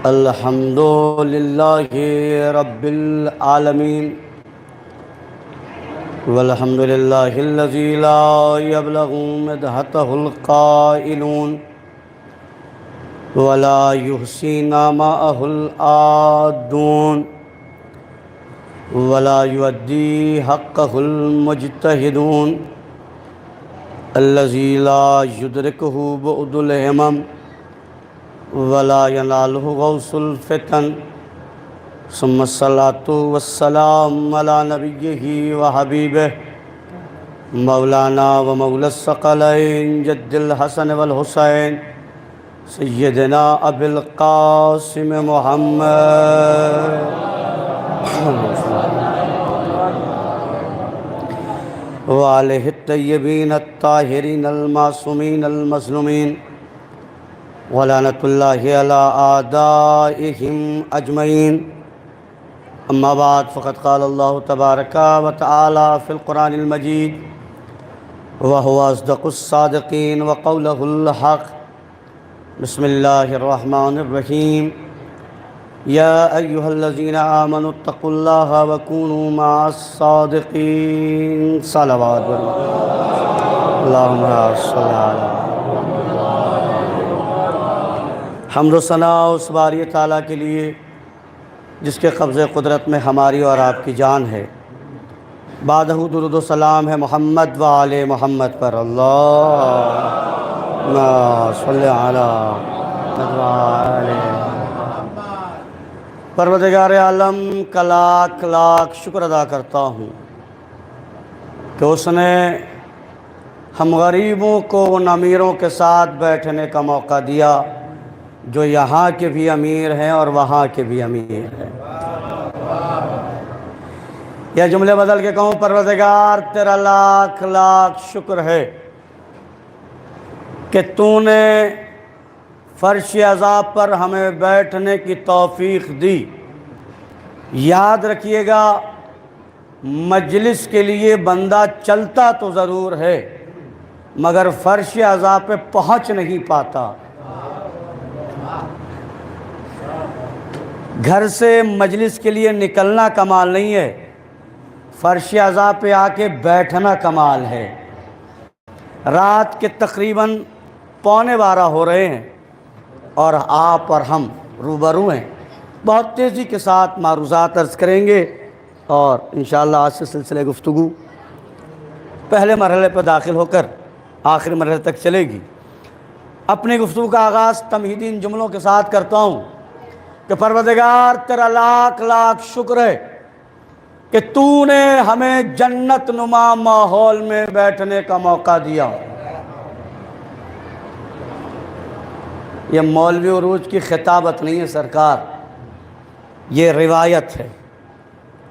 الحمد للہ رب العالمین والحمد للہ الذی لا یبلغ مدحتہ القائلون ولا یحصی نعماءہ العادون ولا یؤدی حقہ المجتہدون الذی لا یدرکہ بعد الہمم ولا ینالہ غوث الفتن ثم الصلاة والسلام علی نبیہ وحبیبہ مولانا و مولا الثقلین جد الحسن والحسین سیدنا ابی القاسم محمد وآلہ الطیبین الطاہرین المعصومین المظلومین ولعنۃ اللہ علی اعدائہم اجمعین اما بعد فقد قال اللہ تبارک و تعالی فی القرآن المجید وهو اصدق الصادقین وقولہ الحق بسم اللہ الرحمن الرحیم یا ایہا الذین آمنوا اتقوا اللہ وکونوا مع الصادقین صلوات اللہم صل علی حمد و ثنا اس باری تعالیٰ کے لیے جس کے قبض قدرت میں ہماری اور آپ کی جان ہے، بعدہ درود و سلام ہے محمد و آل محمد پر، اللہم صلی علی محمد۔ پروردگار عالم کا لاکھ لاکھ شکر ادا کرتا ہوں کہ اس نے ہم غریبوں کو ان امیروں کے ساتھ بیٹھنے کا موقع دیا جو یہاں کے بھی امیر ہیں اور وہاں کے بھی امیر ہیں۔ یا جملے بدل کے کہوں، پروردگار تیرا لاکھ لاکھ شکر ہے کہ تو نے فرش عذاب پر ہمیں بیٹھنے کی توفیق دی۔ یاد رکھیے گا، مجلس کے لیے بندہ چلتا تو ضرور ہے مگر فرش عذاب پہ پہنچ نہیں پاتا۔ گھر سے مجلس کے لیے نکلنا کمال نہیں ہے، فرش عذاب پہ آ کے بیٹھنا کمال ہے۔ رات کے تقریباً 11:15 ہو رہے ہیں اور آپ اور ہم روبرو ہیں۔ بہت تیزی کے ساتھ معروضات عرض کریں گے اور انشاءاللہ آج سے سلسلہ گفتگو پہلے مرحلے پر داخل ہو کر آخری مرحلے تک چلے گی۔ اپنی گفتگو کا آغاز تمہیدی ان جملوں کے ساتھ کرتا ہوں کہ پروردگار تیرا لاکھ لاکھ شکر ہے کہ تو نے ہمیں جنت نما ماحول میں بیٹھنے کا موقع دیا۔ یہ مولوی عروج کی خطابت نہیں ہے سرکار، یہ روایت ہے۔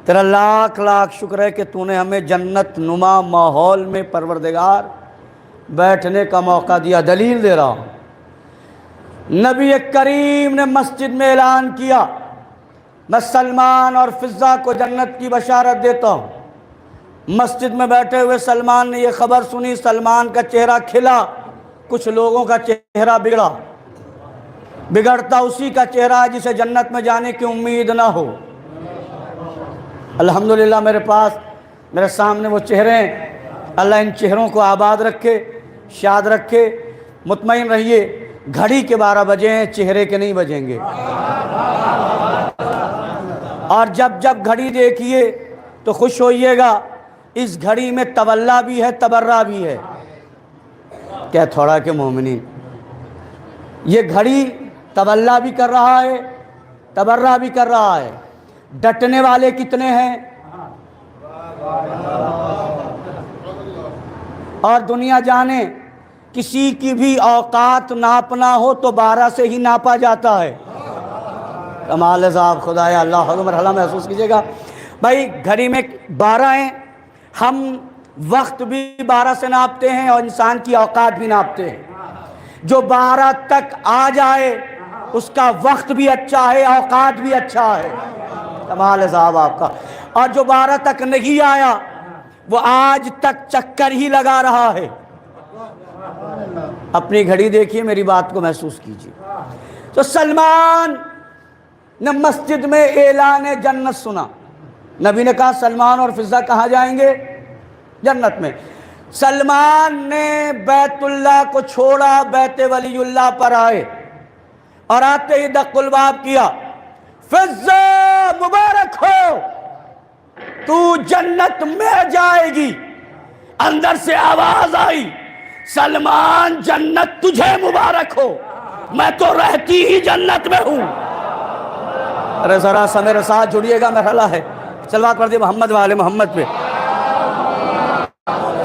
تیرا لاکھ لاکھ شکر ہے کہ تو نے ہمیں جنت نما ماحول میں پروردگار بیٹھنے کا موقع دیا۔ دلیل دے رہا ہوں، نبی کریم نے مسجد میں اعلان کیا، میں سلمان اور فضہ کو جنت کی بشارت دیتا ہوں۔ مسجد میں بیٹھے ہوئے سلمان نے یہ خبر سنی، سلمان کا چہرہ کھلا، کچھ لوگوں کا چہرہ بگڑتا اسی کا چہرہ جسے جنت میں جانے کی امید نہ ہو۔ الحمدللہ میرے سامنے وہ چہرے ہیں، اللہ ان چہروں کو آباد رکھے، شاد رکھے۔ مطمئن رہیے، گھڑی کے 12 بجے ہیں، چہرے کے نہیں بجیں گے۔ اور جب گھڑی دیکھیے تو خوش ہوئیے گا، اس گھڑی میں تولا بھی ہے، تبرہ بھی ہے۔ کیا تھوڑا کہ مومنین، یہ گھڑی تولا بھی کر رہا ہے، تبرہ بھی کر رہا ہے۔ ڈٹنے والے کتنے ہیں؟ اور دنیا جانے، کسی کی بھی اوقات ناپنا ہو تو 12 سے ہی ناپا جاتا ہے۔ کمال صاحب خدایا اللہ مرحلہ محسوس کیجئے گا۔ بھائی گھڑی میں 12 ہیں، ہم وقت بھی 12 سے ناپتے ہیں اور انسان کی اوقات بھی ناپتے ہیں۔ جو 12 تک آ جائے اس کا وقت بھی اچھا ہے، اوقات بھی اچھا ہے۔ کمال صاحب آپ کا۔ اور جو 12 تک نہیں آیا وہ آج تک چکر ہی لگا رہا ہے۔ اپنی گھڑی دیکھیے، میری بات کو محسوس کیجیے۔ تو سلمان نے مسجد میں اعلان جنت سنا. نبی نے کہا سلمان اور فضہ کہاں جائیں گے؟ جنت میں. سلمان نے بیت اللہ کو چھوڑا, بیت ولی اللہ پر آئے اور آتے ہی دق الباب کیا, فضہ مبارک ہو, تو جنت میں جائے گی. اندر سے آواز آئی, سلمان جنت تجھے مبارک ہو, میں تو رہتی ہی جنت میں ہوں. ارے ذرا سا میرے ساتھ جڑیے گا, مرحلہ ہے. صلوات پڑھ دیے محمد والے محمد پہ.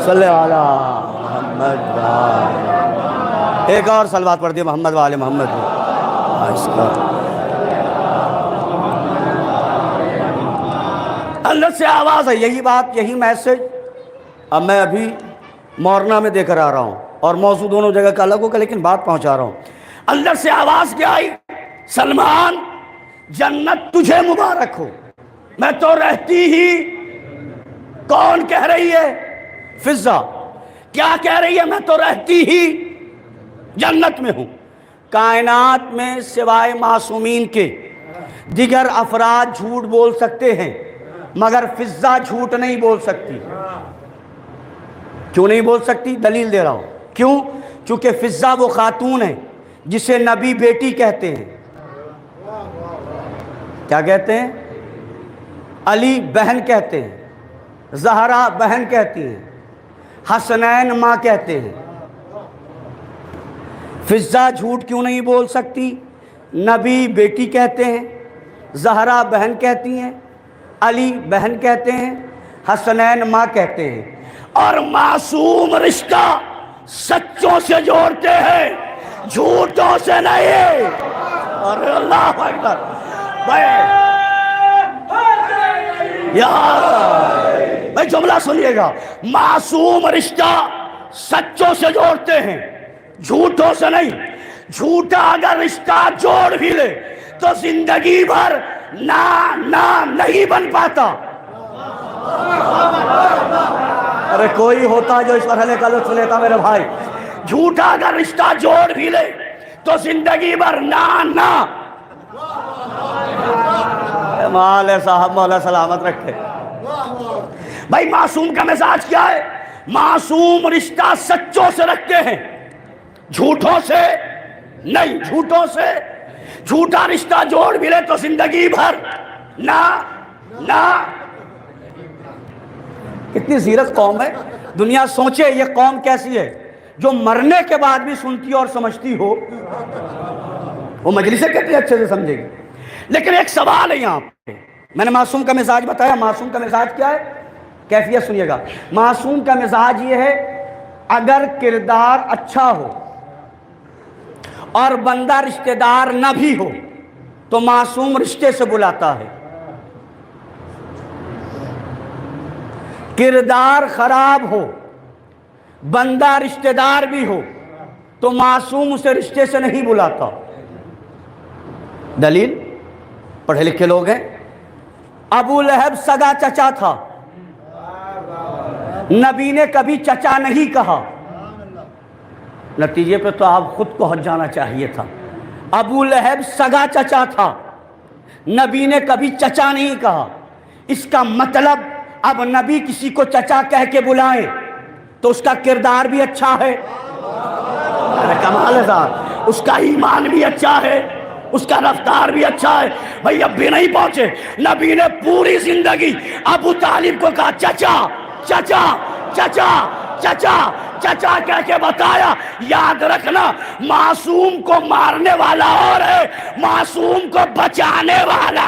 صلی اللہ محمد والے. ایک اور صلوات پڑھ دیے محمد والے محمد پہ. اللہ سے آواز ہے, یہی بات, یہی میسج اب میں ابھی مورنا میں دے کر آ رہا ہوں, اور موضوع دونوں جگہ کا الگ ہوگا لیکن بات پہنچا رہا ہوں. اللہ سے آواز کیا آئی, سلمان جنت تجھے مبارک ہو, میں تو رہتی ہی. کون کہہ رہی ہے؟ فضہ. کیا کہہ رہی ہے؟ میں تو رہتی ہی جنت میں ہوں. کائنات میں سوائے معصومین کے دیگر افراد جھوٹ بول سکتے ہیں, مگر فضہ جھوٹ نہیں بول سکتی. کیوں نہیں بول سکتی؟ دلیل دے رہا ہوں. کیوں؟ چونکہ فضہ وہ خاتون ہے جسے نبی بیٹی کہتے ہیں. کیا کہتے ہیں؟ علی بہن کہتے ہیں, زہرا بہن کہتی ہیں, حسنین ماں کہتے ہیں. فضہ جھوٹ کیوں نہیں بول سکتی؟ نبی بیٹی کہتے ہیں, زہرا بہن کہتی ہیں, علی بہن کہتے ہیں, حسنین ماں کہتے ہیں. اور معصوم رشتہ سچوں سے جوڑتے ہیں, جھوٹوں سے نہیں. اور اللہ اکبر بھائی جملہ سنیے گا, معصوم رشتہ سچوں سے جوڑتے ہیں, جھوٹوں سے نہیں. جھوٹا اگر رشتہ جوڑ بھی لے تو زندگی بھر نہیں بن پاتا. ارے کوئی ہوتا جو اس مرحلے کا لطف لیتا میرے بھائی. جھوٹا اگر رشتہ جوڑ بھی لے تو زندگی بھر مال صاحب مولا سلامت رکھے. بھائی معصوم کا مزاج کیا ہے؟ معصوم رشتہ سچوں سے رکھتے ہیں, جھوٹوں سے نہیں. جھوٹوں سے, جھوٹا رشتہ جوڑ بھی لے تو زندگی بھر کتنی زیرک قوم ہے. دنیا سوچے یہ قوم کیسی ہے جو مرنے کے بعد بھی سنتی اور سمجھتی ہو. وہ مجلسیں کتنے اچھے سے سمجھے گی. لیکن ایک سوال ہے یہاں پہ, میں نے معصوم کا مزاج بتایا. معصوم کا مزاج کیا ہے؟ کیفیت سنیے گا. معصوم کا مزاج یہ ہے, اگر کردار اچھا ہو اور بندہ رشتہ دار نہ بھی ہو تو معصوم رشتے سے بلاتا ہے. کردار خراب ہو, بندہ رشتہ دار بھی ہو تو معصوم اسے رشتے سے نہیں بلاتا. دلیل, پڑھے لکھے لوگ ہیں. ابو لہب سگا چچا تھا, نبی نے کبھی چچا نہیں کہا. نتیجے پہ تو آپ خود کو ہٹ جانا چاہیے تھا. ابو لہب سگا چچا تھا, نبی نے کبھی چچا نہیں کہا. اس کا مطلب اب نبی کسی کو چچا کہہ کے بلائیں تو اس کا کردار بھی اچھا ہے, کمال ہے صاحب, اس کا ایمان بھی اچھا ہے, اس کا رفتار بھی اچھا ہے. بھئی اب بھی نہیں پہنچے. نبی نے پوری زندگی ابو طالب کو کہا چچا چچا چچا چچا چچا کہہ کے بتایا. یاد رکھنا, معصوم کو مارنے والا اور ہے, معصوم کو بچانے والا.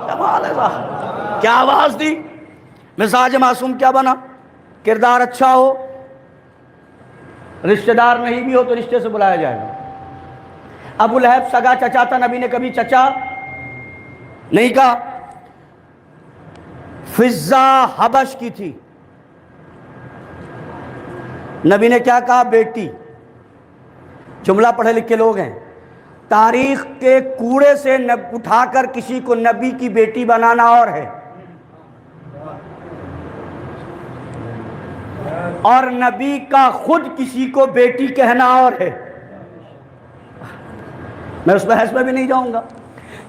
کمال ہے صاحب. کیا آواز دی؟ مزاج معصوم کیا بنا؟ کردار اچھا ہو, رشتہ دار نہیں بھی ہو تو رشتے سے بلایا جائے گا. ابو لہب سگا چچا تھا, نبی نے کبھی چچا نہیں کہا. فضہ حبش کی تھی, نبی نے کیا کہا؟ بیٹی. جملہ پڑھے لکھے لوگ ہیں. تاریخ کے کوڑے سے اٹھا کر کسی کو نبی کی بیٹی بنانا اور ہے, اور نبی کا خود کسی کو بیٹی کہنا اور ہے. میں اس بحث میں بھی نہیں جاؤں گا.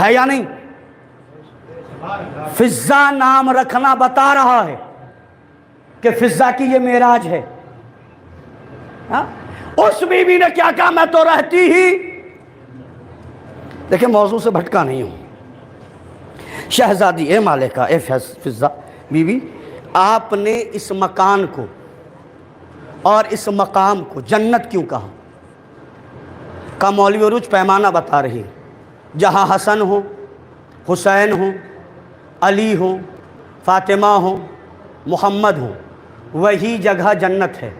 ہے یا نہیں؟ فضا نام رکھنا بتا رہا ہے کہ فضا کی یہ معراج ہے. اس بی بی نے کیا کہا؟ میں تو رہتی ہی، دیکھیں موضوع سے بھٹکا نہیں ہوں. شہزادی اے مالکہ اے فضا بی بی، آپ نے اس مکان کو اور اس مقام کو جنت کیوں کہا؟ کا مولوی عروج پیمانہ بتا رہی ہے. جہاں حسن ہو، حسین ہوں، علی ہوں، فاطمہ ہوں، محمد ہوں، وہی جگہ جنت ہے.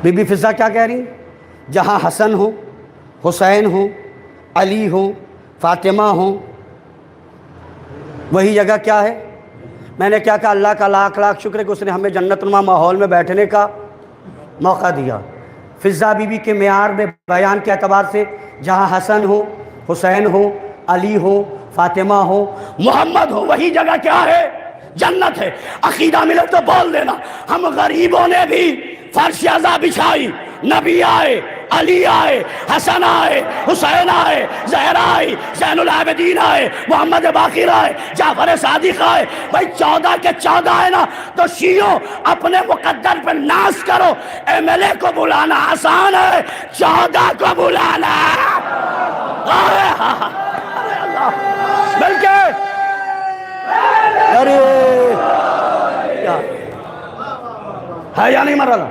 بی بی فضا کیا کہہ رہی ہیں؟ جہاں حسن ہو، حسین ہوں، علی ہوں، فاطمہ ہوں، وہی جگہ کیا ہے؟ میں نے کیا کہا؟ اللہ کا لاکھ لاکھ شکر ہے کہ اس نے ہمیں جنت نما ماحول میں بیٹھنے کا موقع دیا. فضا بی بی کے معیار میں بیان کے اعتبار سے جہاں حسن ہو، حسین ہو، علی ہو، فاطمہ ہو، محمد ہو، وہی جگہ کیا ہے؟ جنت ہے. عقیدہ ملے تو بول دینا. ہم غریبوں نے بھی فرش عزا بچھائی، نبی آئے، علی آئے، حسن آئے، حسین آئے، زہرا آئی، زین العابدین آئے، محمد باقر آئے، جعفر صادق آئے. بھائی 14 کے 14 آئے نا، تو شیعوں اپنے مقدر پر ناز کرو. ایم ایل اے کو بلانا آسان ہے، 14 کو بلانا بلکہ ارے ہے یا نہیں مرحلہ؟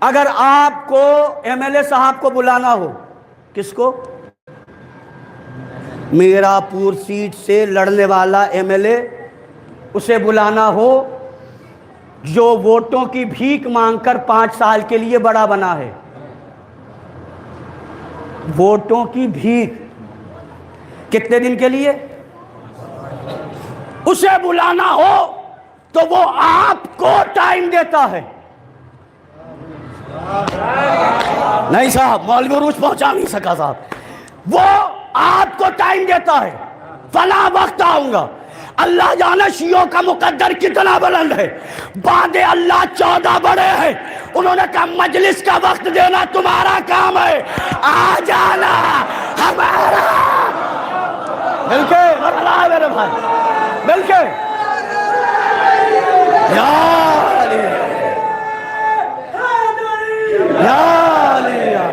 اگر آپ کو ایم ایل اے صاحب کو بلانا ہو، کس کو؟ میرا پور سیٹ سے لڑنے والا ایم ایل اے، اسے بلانا ہو جو ووٹوں کی بھیک مانگ کر 5 سال کے لیے بڑا بنا ہے. ووٹوں کی بھیک کتنے دن کے لیے؟ اسے بلانا ہو تو وہ آپ کو ٹائم دیتا ہے. نہیں صاحب، مولوی عروج پہنچا نہیں سکا صاحب. وہ آپ کو ٹائم دیتا ہے، فلاں وقت آؤں گا. اللہ جانے شیعوں کا مقدر کتنا بلند ہے. بعد اللہ 14 بڑے ہیں. انہوں نے کہا مجلس کا وقت دینا تمہارا کام ہے، آ جانا ہمارا. مل کے مرحلہ ہے میرے بھائی، مل کے یا علی یا علی یا.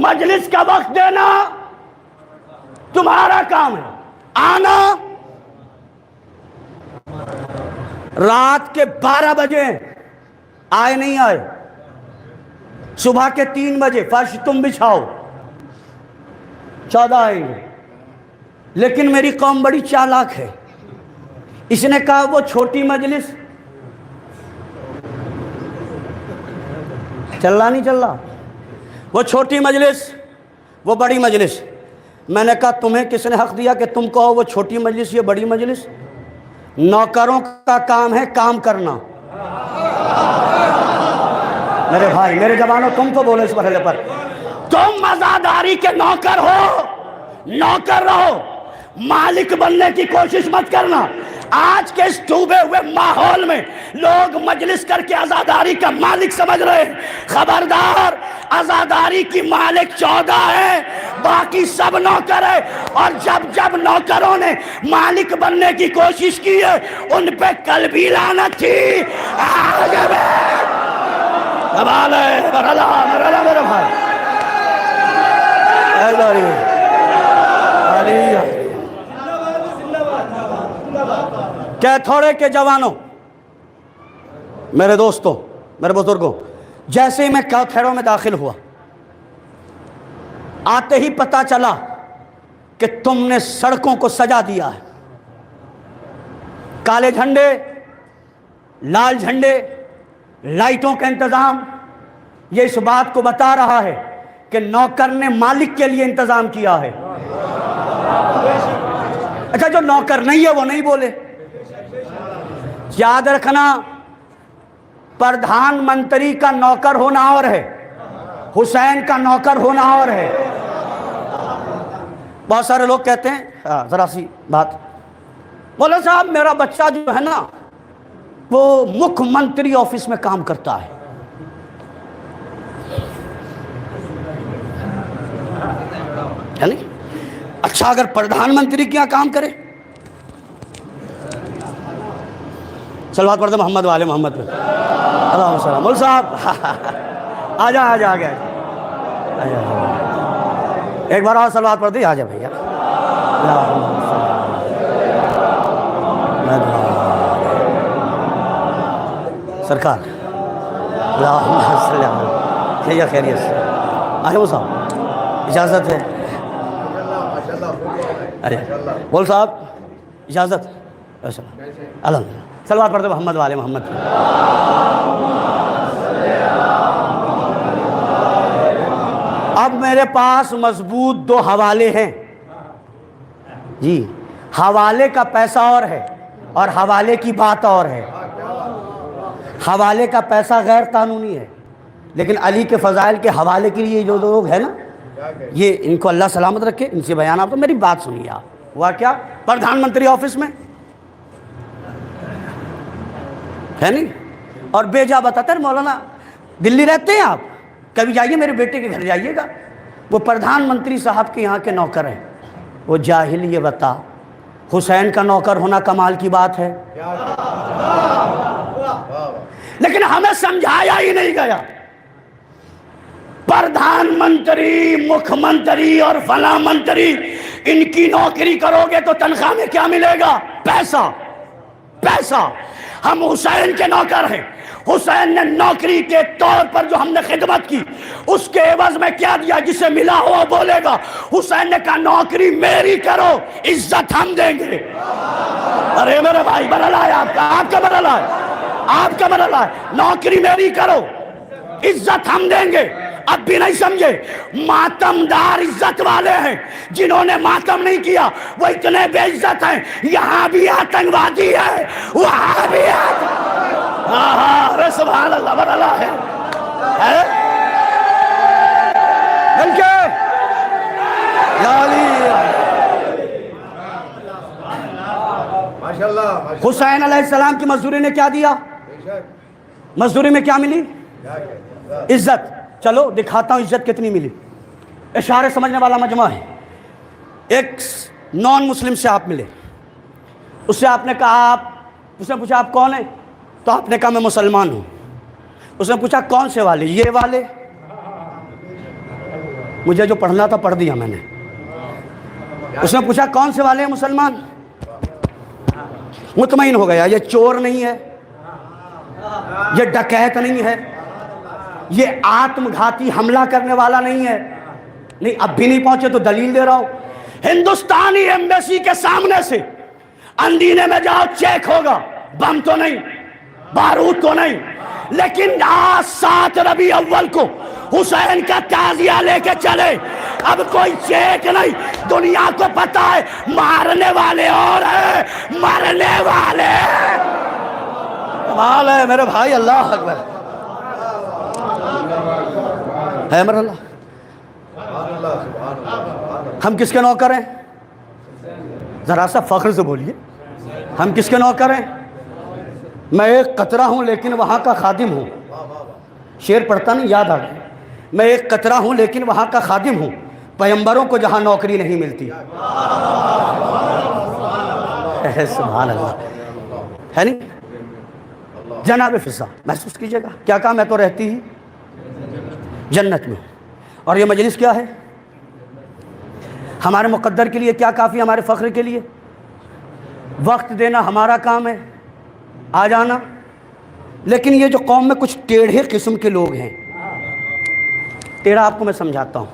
مجلس کا وقت دینا تمہارا کام ہے، آنا. رات کے 12 بجے آئے نہیں آئے، صبح کے 3 بجے فرش تم بچھاؤ، 14 آئیں گے. لیکن میری قوم بڑی چالاک ہے. اس نے کہا وہ چھوٹی مجلس، چل رہا نہیں چل رہا، وہ چھوٹی مجلس وہ بڑی مجلس. میں نے کہا تمہیں کس نے حق دیا کہ تم کہو وہ چھوٹی مجلس یہ بڑی مجلس؟ نوکروں کا کام ہے کام کرنا. میرے بھائی، میرے جوانوں، تم تو بولو اس مرحلے پر. تم عزاداری کے نوکر ہو، نوکر رہو، مالک بننے کی کوشش مت کرنا. آج کے اس ڈوبے ہوئے ماحول میں لوگ مجلس کر کے عزاداری کا مالک سمجھ رہے ہیں. خبردار، عزاداری کی مالک 14 ہے، باقی سب نوکر ہے. اور جب نوکروں نے مالک بننے کی کوشش کی ہے، ان پہ کل بھی لعنت تھی. کمال ہے مرحلہ میرے بھائی. کیتھوڑے کے جوانوں، میرے دوستوں، میرے بزرگوں، جیسے ہی میں کیتھوڑے میں داخل ہوا، آتے ہی پتا چلا کہ تم نے سڑکوں کو سجا دیا ہے. کالے جھنڈے، لال جھنڈے، لائٹوں کا انتظام. یہ اس بات کو بتا رہا ہے کہ نوکر نے مالک کے لیے انتظام کیا ہے. اچھا، جو نوکر نہیں ہے وہ نہیں بولے. یاد رکھنا، پردھان منتری کا نوکر ہونا اور ہے، حسین کا نوکر ہونا اور ہے. بہت سارے لوگ کہتے ہیں ذرا سی بات، مولا صاحب میرا بچہ جو ہے نا وہ مکھ منتری آفس میں کام کرتا ہے. یعنی اچھا اگر پردھان منتری کیا کام کرے. صلوات پڑھتے محمد والے محمد پہ اللہم صلی. مول صاحب آجا آ گیا ایک بار اور صلوات پڑھتے. آجا بھیا سرکار خیریت سے آئے وہ صاحب اجازت ہے. ارے بول صاحب اجازت. الحمدللہ صلوات پڑھتے محمد والے محمد. اب میرے پاس مضبوط 2 حوالے ہیں جی. حوالے کا پیسہ اور ہے اور حوالے کی بات اور ہے. حوالے کا پیسہ غیر قانونی ہے لیکن علی کے فضائل کے حوالے کے لیے جو لوگ ہیں نا یہ ان کو اللہ سلامت رکھے ان سے بیان. آپ تو میری بات سنیے. آپ ہوا کیا پردھان منتری آفس میں ہے نہیں اور بے جا بتاتا ہے مولانا دلی رہتے ہیں آپ کبھی جائیے میرے بیٹے کے گھر جائیے گا وہ پردھان منتری صاحب کے یہاں کے نوکر ہیں. وہ جاہل یہ بتا حسین کا نوکر ہونا کمال کی بات ہے لیکن ہمیں سمجھایا ہی نہیں گیا. پردھان منتری مکھ منتری اور فلاں منتری ان کی نوکری کرو گے تو تنخواہ میں کیا ملے گا؟ پیسہ. پیسہ. ہم حسین کے نوکر ہیں. حسین نے نوکری کے طور پر جو ہم نے خدمت کی اس کے عوض میں کیا دیا جسے ملا ہوا بولے گا. حسین نے کہا نوکری میری کرو عزت ہم دیں گے. ارے میرے بھائی مرحلہ ہے آپ کا. آپ کا مرحلہ ہے. آپ کا مرحلہ ہے. نوکری میری کرو عزت ہم دیں گے. اب بھی نہیں سمجھے ماتمدار عزت والے ہیں. جنہوں نے ماتم نہیں کیا وہ اتنے بے عزت ہیں. یہاں بھی آتنکوادی ہے وہاں بھی ارے سبحان اللہ مرحلہ ہے حسین علیہ السلام کی مزدوری نے کیا دیا؟ مزدوری میں کیا ملی؟ عزت. چلو دکھاتا ہوں عزت کتنی ملی. اشارے سمجھنے والا مجمع ہے. ایک نان مسلم سے آپ ملے اس سے آپ نے کہا اس نے پوچھا آپ کون ہیں تو آپ نے کہا میں مسلمان ہوں. اس نے پوچھا کون سے والے؟ یہ والے. مجھے جو پڑھنا تھا پڑھ دیا میں نے. اس نے پوچھا کون سے والے ہیں مسلمان؟ مطمئن ہو گیا یہ چور نہیں ہے یہ ڈکیت نہیں ہے یہ آتم گھاتی حملہ کرنے والا نہیں ہے. نہیں اب بھی نہیں پہنچے تو دلیل دے رہا ہوں. ہندوستانی ایمبیسی کے سامنے سے اندینے میں جاؤ چیک ہوگا. بم تو نہیں بارود تو نہیں لیکن آج 7 ربیع اول کو حسین کا تعزیہ لے کے چلے. اب کوئی چیک نہیں. دنیا کو پتا ہے مارنے والے اور ہیں مرنے والے. کمال ہے میرے بھائی. اللہ اکبر ہے میرا اللہ. ہم کس کے نوکر ہیں؟ ذرا سا فخر سے بولیے. ہم کس کے نوکر ہیں؟ میں ایک قطرہ ہوں لیکن وہاں کا خادم ہوں. شعر پڑھتا نہیں یاد آ گیا. میں ایک قطرہ ہوں لیکن وہاں کا خادم ہوں. پیغمبروں کو جہاں نوکری نہیں ملتی. سبحان اللہ ہے نہیں. جناب فضا محسوس کیجئے گا کیا کہا میں تو رہتی ہی جنت میں. اور یہ مجلس کیا ہے؟ ہمارے مقدر کے لیے کیا کافی ہمارے فخر کے لیے وقت دینا ہمارا کام ہے. آ جانا. لیکن یہ جو قوم میں کچھ ٹیڑھے قسم کے لوگ ہیں. ٹیڑھا آپ کو میں سمجھاتا ہوں.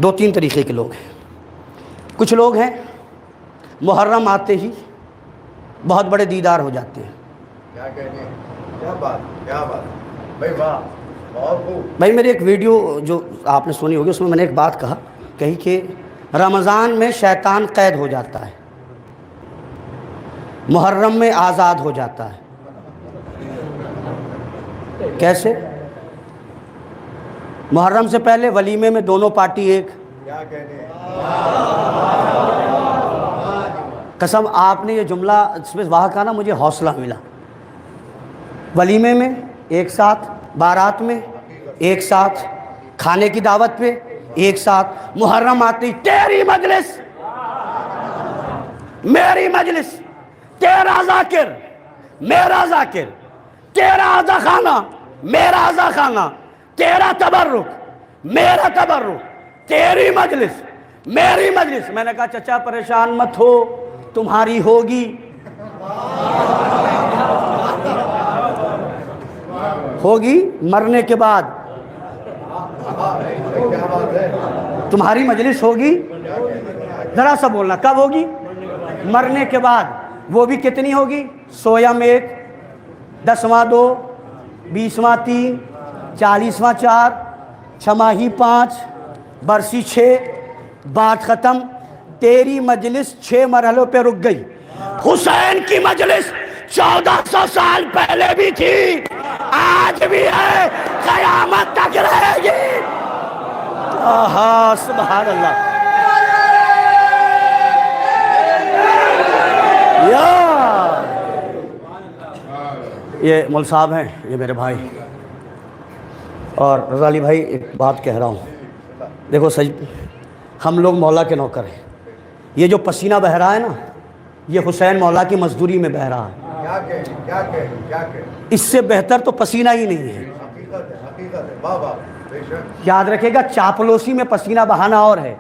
2-3 طریقے کے لوگ ہیں. کچھ لوگ ہیں محرم آتے ہی بہت بڑے دیدار ہو جاتے ہیں. کیا کہنے کیا بات بھائی واہ. بھائی میری ایک ویڈیو جو آپ نے سنی ہوگی اس میں نے ایک بات کہی کہ رمضان میں شیطان قید ہو جاتا ہے محرم میں آزاد ہو جاتا ہے. کیسے؟ محرم سے پہلے ولیمے میں دونوں پارٹی ایک. قسم آپ نے یہ جملہ اس میں واہ کہا نا، مجھے حوصلہ ملا. ولیمے میں ایک ساتھ، بارات میں ایک ساتھ، کھانے کی دعوت پہ ایک ساتھ، محرم آتی تیری مجلس میری مجلس، تیرا ذاکر میرا ذاکر، تیرا عزا خانہ میرا عزا خانہ، تیرا تبرک میرا تبرک، تیری مجلس میری مجلس. میں نے کہا چچا پریشان مت ہو، تمہاری ہوگی. ہوگی مرنے کے بعد، تمہاری مجلس ہوگی. ذرا سا بولنا، کب ہوگی؟ مرنے کے بعد. وہ بھی کتنی ہوگی؟ سویم 1، 10واں 2، 20واں 3، 40واں 4، چھماہی 5، برسی 6، بات ختم. تیری مجلس 6 مرحلوں پہ رک گئی. حسین کی مجلس 1400 سال پہلے بھی تھی، آج بھی ہے، قیامت تک رہے گی. آہا سبحان اللہ. یہ مول صاحب ہیں، یہ میرے بھائی. اور رضا علی بھائی ایک بات کہہ رہا ہوں، دیکھو سج ہم لوگ مولا کے نوکر ہیں. یہ جو پسینہ بہہ رہا ہے نا، یہ حسین مولا کی مزدوری میں بہہ رہا ہے. اس سے بہتر تو پسینہ ہی نہیں ہے. یاد رکھے گا، چاپلوسی میں پسینہ بہانا اور ہے.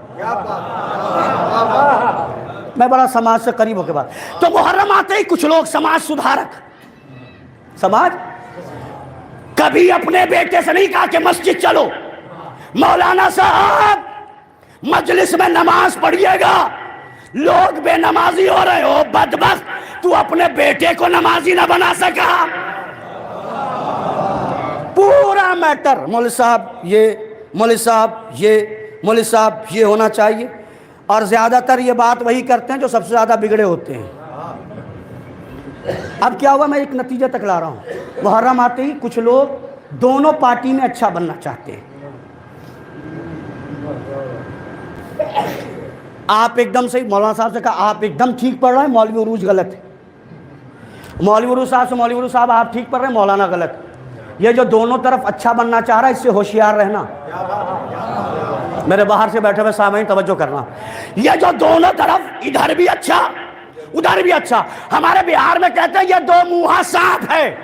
میں بڑا سماج سے قریب ہو کے بات. تو محرم آتے ہی کچھ لوگ سماج سدھارک، سماج کبھی اپنے بیٹے سے نہیں کہا کہ مسجد چلو. مولانا صاحب مجلس میں نماز پڑھیے گا، لوگ بے نمازی ہو رہے ہو، بدبخت تو اپنے بیٹے کو نمازی نہ بنا سکا. پورا میٹر مولوی صاحب یہ، مولوی صاحب یہ، مولوی صاحب یہ ہونا چاہیے. اور زیادہ تر یہ بات وہی کرتے ہیں جو سب سے زیادہ بگڑے ہوتے ہیں. اب کیا ہوا، میں ایک نتیجہ تک لا رہا ہوں. محرم آتے ہی کچھ لوگ دونوں پارٹی میں اچھا بننا چاہتے ہیں. آپ ایک دم صحیح، مولانا صاحب سے کہا آپ ایک دم ٹھیک پڑھ رہے ہیں، مولوی عروج غلط ہے. مولوی عروج صاحب سے، مولوی عروج صاحب آپ ٹھیک پڑھ رہے ہیں، مولانا غلط. یہ جو دونوں طرف اچھا بننا چاہ رہا ہے، اس سے ہوشیار رہنا. میرے باہر سے بیٹھے ہوئے سامعین توجہ کرنا. یہ جو دونوں طرف، ادھر بھی اچھا ادھر بھی اچھا. ہمارے بہار میں کہتے ہیں یہ 2 منہا سانپ ہے.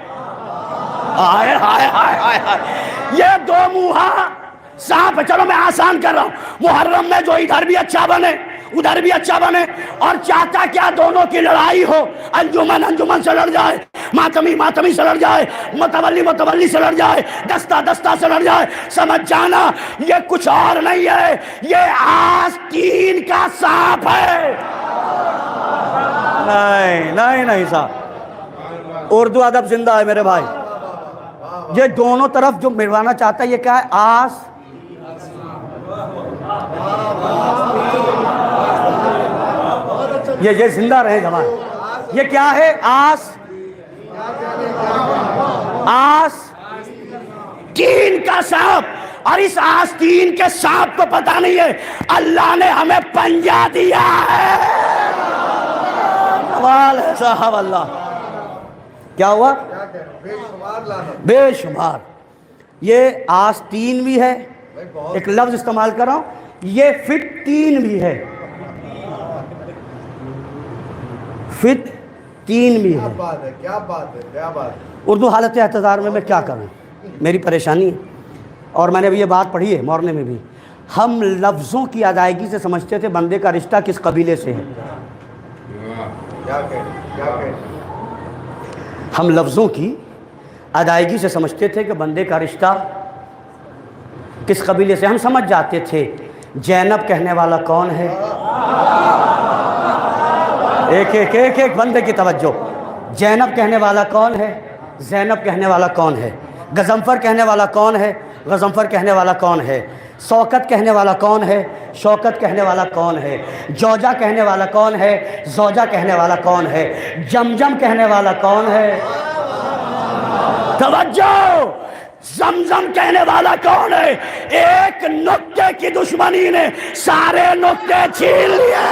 ہائے ہائے ہائے ہائے ہائے، یہ 2 منہا سانپ ہے. چلو میں آسان کر رہا ہوں. محرم میں جو ادھر بھی اچھا بنے ادھر بھی اچھا بنے، اور چاہتا کیا دونوں کی لڑائی ہو. انجمن انجمن سے لڑ جائے، ماتمی ماتمی سے لڑ جائے، متولی متولی سے لڑ جائے، دستہ دستہ سے لڑ جائے. سمجھ جانا یہ کچھ اور نہیں ہے، یہ آستین کا سانپ ہے. نہیں نہیں نہیں صاحب، اردو ادب زندہ ہے میرے بھائی. یہ دونوں طرف جو ملوانا چاہتا ہے، یہ کیا ہے؟ یہ زندہ رہے زبان. یہ کیا ہے؟ آستین کا سانپ. اور اس آستین کے سانپ کو پتہ نہیں ہے اللہ نے ہمیں پنجہ دیا ہے. صاحب اللہ کیا ہوا؟ بے شمار. یہ آستین بھی ہے، ایک لفظ استعمال کر رہا ہوں، یہ فتین بھی ہے. فتین بھی ہے. کیا بات ہے، کیا بات ہے. اردو حالت احتضار میں کیا کروں، میری پریشانی ہے. اور میں نے بھی یہ بات پڑھی ہے مورنے میں بھی. ہم لفظوں کی ادائیگی سے سمجھتے تھے بندے کا رشتہ کس قبیلے سے ہے. ہم لفظوں کی ادائیگی سے سمجھتے تھے کہ بندے کا رشتہ کس قبیلے سے. ہم سمجھ جاتے تھے زینب کہنے والا کون ہے. ایک ایک ایک ایک بندے کی توجہ. زینب کہنے والا کون ہے، زینب کہنے والا کون ہے. غضنفر کہنے والا کون ہے، غضنفر کہنے والا کون ہے. شوکت کہنے والا کون ہے، شوکت کہنے والا کون ہے. زوجہ کہنے والا کون ہے، زوجہ کہنے والا کون ہے. جمجم کہنے والا کون ہے. توجہ، زمزم کہنے والا کون ہے. ایک نقطے کی دشمنی نے سارے نقطے چھین لیے.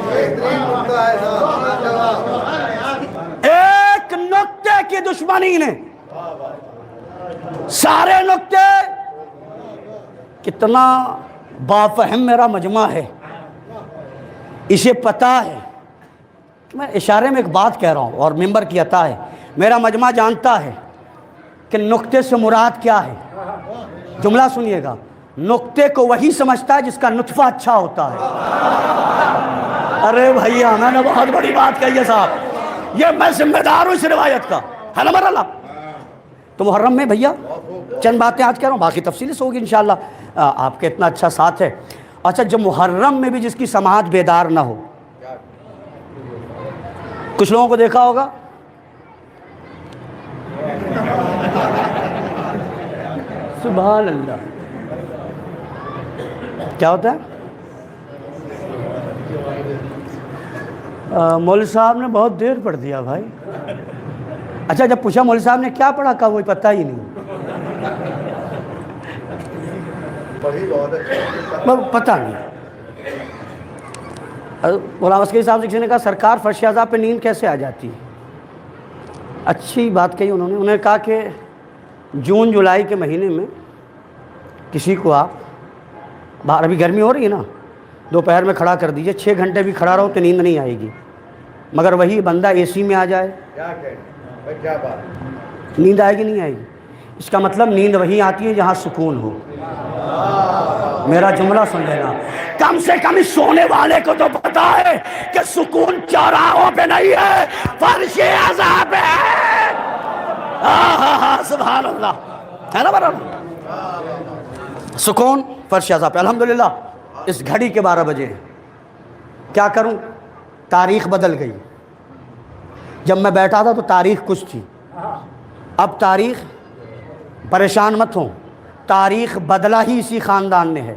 بہترین نقطہ ہے صاحب. ایک نقطے کی دشمنی نے سارے نقطے. کتنا بافہم میرا مجمع ہے، اسے پتا ہے کہ میں اشارے میں ایک بات کہہ رہا ہوں اور ممبر کی عطا ہے. میرا مجمع جانتا ہے کہ نقطے سے مراد کیا ہے. جملہ سنیے گا، نقطے کو وہی سمجھتا ہے جس کا نطفہ اچھا ہوتا ہے. ارے بھائیا میں نے بہت بڑی بات کہی ہے صاحب، یہ میں ذمہ دار ہوں اس روایت کا، ہے نا مرحلہ. تو محرم میں بھیا چند باتیں آج کہہ رہا ہوں، باقی تفصیلی سے ہوگی انشاءاللہ. آپ کے اتنا اچھا ساتھ ہے. اچھا، جب محرم میں بھی جس کی سماعت بیدار نہ ہو، کچھ لوگوں کو دیکھا ہوگا سبحان اللہ کیا ہوتا ہے، مولوی صاحب نے بہت دیر پڑھ دیا بھائی. اچھا جب پوچھا مولوی صاحب نے کیا پڑھا، کہا وہی پتہ ہی نہیں، پتہ نہیں. مولانا عسکری صاحب سے کسی نے کہا سرکار فرش اعضاء پہ نیند کیسے آ جاتی ہے. اچھی بات کہی انہوں نے کہا کہ جون جولائی کے مہینے میں کسی کو آپ باہر، ابھی گرمی ہو رہی ہے نا، دوپہر میں کھڑا کر دیجئے، 6 گھنٹے بھی کھڑا رہو تو نیند نہیں آئے گی. مگر وہی بندہ اے سی میں آ جائے، کیا بات، نیند آئے گی نہیں آئے گی. اس کا مطلب نیند وہیں آتی ہے جہاں سکون ہو. میرا جملہ سن لینا، کم سے کم اس سونے والے کو تو پتا ہے کہ سکون چوراہوں پہ نہیں ہے، فرش اعضاء پہ ہے. سبحان اللہ، ہے نا برابر. سکون فرش اعضاء پہ. الحمدللہ اس گھڑی کے 12 بجے. کیا کروں، تاریخ بدل گئی. جب میں بیٹھا تھا تو تاریخ کچھ تھی، اب تاریخ، پریشان مت ہوں، تاریخ بدلا ہی اسی خاندان نے ہے.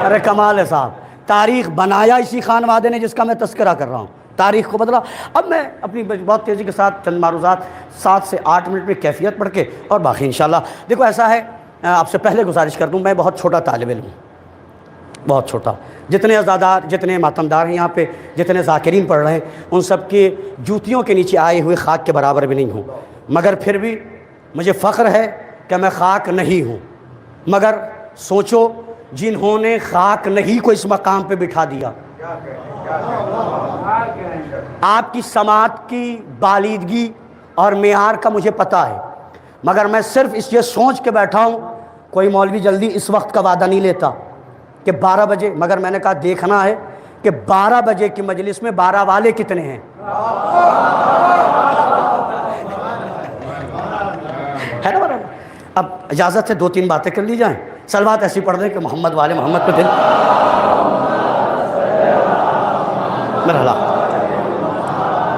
ارے کمال ہے صاحب، تاریخ بنایا اسی خان وادے نے جس کا میں تذکرہ کر رہا ہوں. تاریخ کو بدلا. اب میں اپنی بہت تیزی کے ساتھ چند معروضات 7 سے 8 منٹ میں کیفیت پڑھ کے اور باقی انشاءاللہ. دیکھو ایسا ہے، آپ سے پہلے گزارش کر دوں، میں بہت چھوٹا طالب علم ہوں، بہت چھوٹا. جتنے عزادار، جتنے ماتمدار ہیں یہاں پہ، جتنے ذاکرین پڑھ رہے ہیں، ان سب کے جوتیوں کے نیچے آئے ہوئے خاک کے برابر بھی نہیں ہوں. مگر پھر بھی مجھے فخر ہے کہ میں خاک نہیں ہوں. مگر سوچو جنہوں نے خاک نہیں کو اس مقام پہ بٹھا دیا. آپ کی سماعت کی بالیدگی اور معیار کا مجھے پتہ ہے، مگر میں صرف اس یہ سوچ کے بیٹھا ہوں، کوئی مولوی جلدی اس وقت کا وعدہ نہیں لیتا کہ 12 بجے. مگر میں نے کہا دیکھنا ہے کہ 12 بجے کی مجلس میں 12 والے کتنے ہیں. ہے نا برابر. اب اجازت سے 2-3 باتیں کر لی جائیں. صلوات ایسی پڑھ دیں کہ محمد والے محمد پہ دل مرحلہ.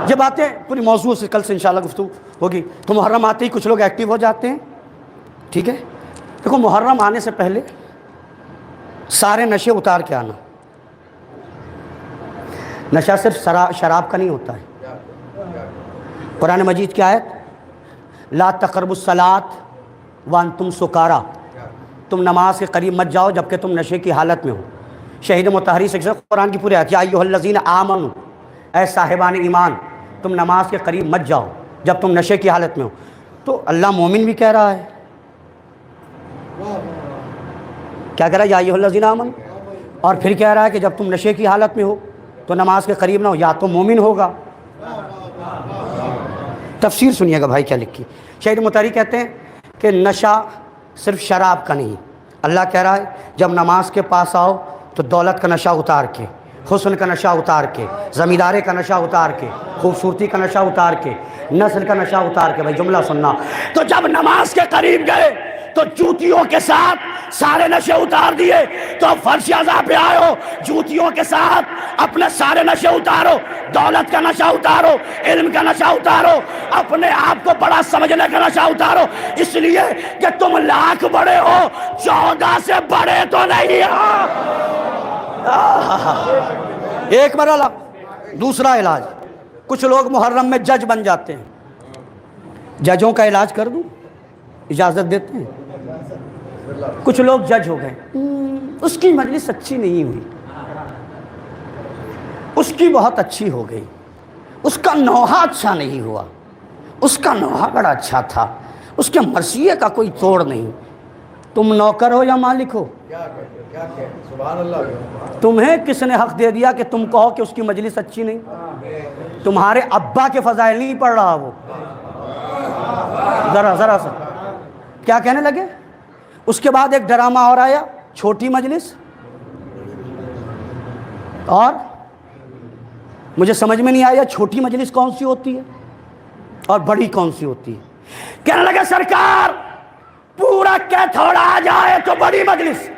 یہ باتیں پوری موضوع سے کل سے انشاءاللہ گفتگو ہوگی. تو محرم آتے ہی کچھ لوگ ایکٹیو ہو جاتے ہیں، ٹھیک ہے. دیکھو محرم آنے سے پہلے سارے نشے اتار کے آنا. نشہ صرف شراب کا نہیں ہوتا ہے. قرآن مجید کی آیت، لا تقربوا الصلاۃ وانتم سکارا، تم نماز کے قریب مت جاؤ جبکہ تم نشے کی حالت میں ہو. شہید مطہری سے قرآن کی پوری آیت، یا ایھا الذین آمنوا، اے صاحبان ایمان، تم نماز کے قریب مت جاؤ جب تم نشے کی حالت میں ہو. تو اللہ مومن بھی کہہ رہا ہے، کیا کہہ رہا ہے، یا ایھا الذین آمنوا، اور پھر کہہ رہا ہے کہ جب تم نشے کی حالت میں ہو تو نماز کے قریب نہ ہو. یا تو مومن ہوگا. تفسیر سنیے گا بھائی کیا لکھی. شہید مطہری کہتے ہیں کہ نشہ صرف شراب کا نہیں. اللہ کہہ رہا ہے جب نماز کے پاس آؤ تو دولت کا نشہ اتار کے، حسن کا نشہ اتار کے، زمینداری کا نشہ اتار کے، خوبصورتی کا نشہ اتار کے، نسل کا نشہ اتار کے. بھائی جملہ سننا. تو جب نماز کے قریب گئے تو جوتیوں کے ساتھ سارے نشے اتار دیے. تو اب فرش اعضاء پہ آؤ، جوتیوں کے ساتھ اپنے سارے نشے اتارو، دولت کا نشہ اتارو، علم کا نشہ اتارو، اپنے آپ کو بڑا سمجھنے کا نشہ اتارو. اس لیے کہ تم لاکھ بڑے ہو، 14 سے بڑے تو نہیں ہو. ایک مرحلہ. دوسرا علاج، کچھ لوگ محرم میں جج بن جاتے ہیں. ججوں کا علاج کر دوں، اجازت دیتے ہیں؟ کچھ لوگ جج ہو گئے، اس کی مجلس اچھی نہیں ہوئی، اس کی بہت اچھی ہو گئی، اس کا نوحہ اچھا نہیں ہوا، اس کا نوحہ بڑا اچھا تھا، اس کے مرثیے کا کوئی توڑ نہیں۔ تم نوکر ہو یا مالک ہو؟ سبحان اللہ۔ تمہیں کس نے حق دے دیا کہ تم کہو کہ اس کی مجلس اچھی نہیں؟ تمہارے ابا کے فضائل نہیں پڑھ رہا وہ، ذرا سا کیا کہنے لگے؟ اس کے بعد ایک ڈرامہ اور آیا، چھوٹی مجلس، اور مجھے سمجھ میں نہیں آیا چھوٹی مجلس کون سی ہوتی ہے اور بڑی کون سی ہوتی ہے۔ کہنے لگے سرکار پورا کیتھوڑا آ جائے تو بڑی مجلس،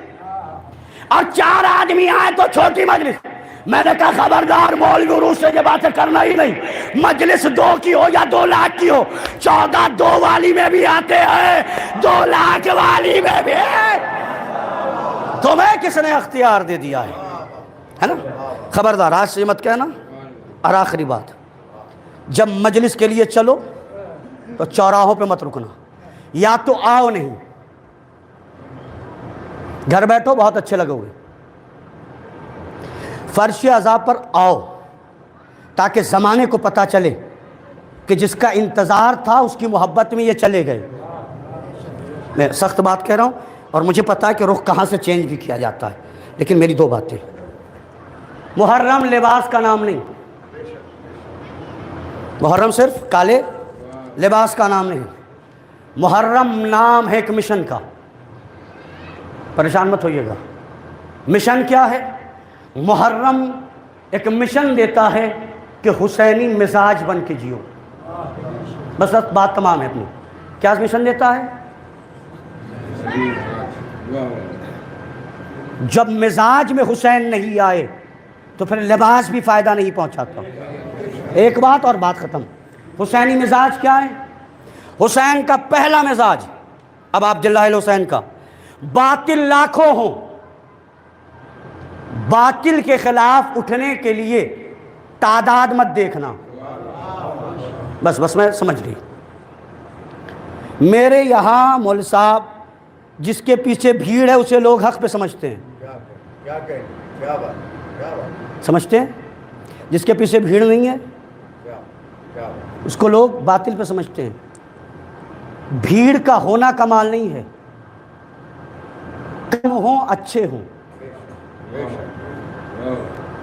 اور 4 آدمی آئے تو چھوٹی مجلس۔ میں نے کہا خبردار مولوی عروج سے یہ باتیں کرنا ہی نہیں، مجلس 2 کی ہو یا 2 لاکھ کی ہو، 14 2 والی میں بھی آتے ہیں، 2 لاکھ والی میں بھی۔ تمہیں کس نے اختیار دے دیا ہے نا؟ خبردار آج سے مت کہنا۔ اور آخری بات، جب مجلس کے لیے چلو تو چوراہوں پہ مت رکنا، یا تو آؤ نہیں، گھر بیٹھو بہت اچھے لگو گے، فرش عذاب پر آؤ تاکہ زمانے کو پتہ چلے کہ جس کا انتظار تھا اس کی محبت میں یہ چلے گئے۔ میں سخت بات کہہ رہا ہوں اور مجھے پتا ہے کہ رخ کہاں سے چینج بھی کیا جاتا ہے، لیکن میری 2 باتیں، محرم لباس کا نام نہیں، محرم صرف کالے لباس کا نام نہیں، محرم نام ہے ایک مشن کا، پریشان مت ہوئیے گا۔ مشن کیا ہے؟ محرم ایک مشن دیتا ہے کہ حسینی مزاج بن کے جیو، بس بات تمام ہے اپنی۔ کیا مشن دیتا ہے؟ جب مزاج میں حسین نہیں آئے تو پھر لباس بھی فائدہ نہیں پہنچاتا۔ ایک بات اور بات ختم۔ حسینی مزاج کیا ہے؟ حسین کا پہلا مزاج، اب عبداللہ الحسین کا، باطل لاکھوں ہوں، باطل کے خلاف اٹھنے کے لیے تعداد مت دیکھنا، بس میں سمجھ گئی۔ میرے یہاں مول صاحب جس کے پیچھے بھیڑ ہے اسے لوگ حق پہ سمجھتے ہیں، کیا بات، سمجھتے ہیں؟ جس کے پیچھے بھیڑ نہیں ہے اس کو لوگ باطل پہ سمجھتے ہیں۔ بھیڑ کا ہونا کمال نہیں ہے، کم ہوں اچھے ہوں،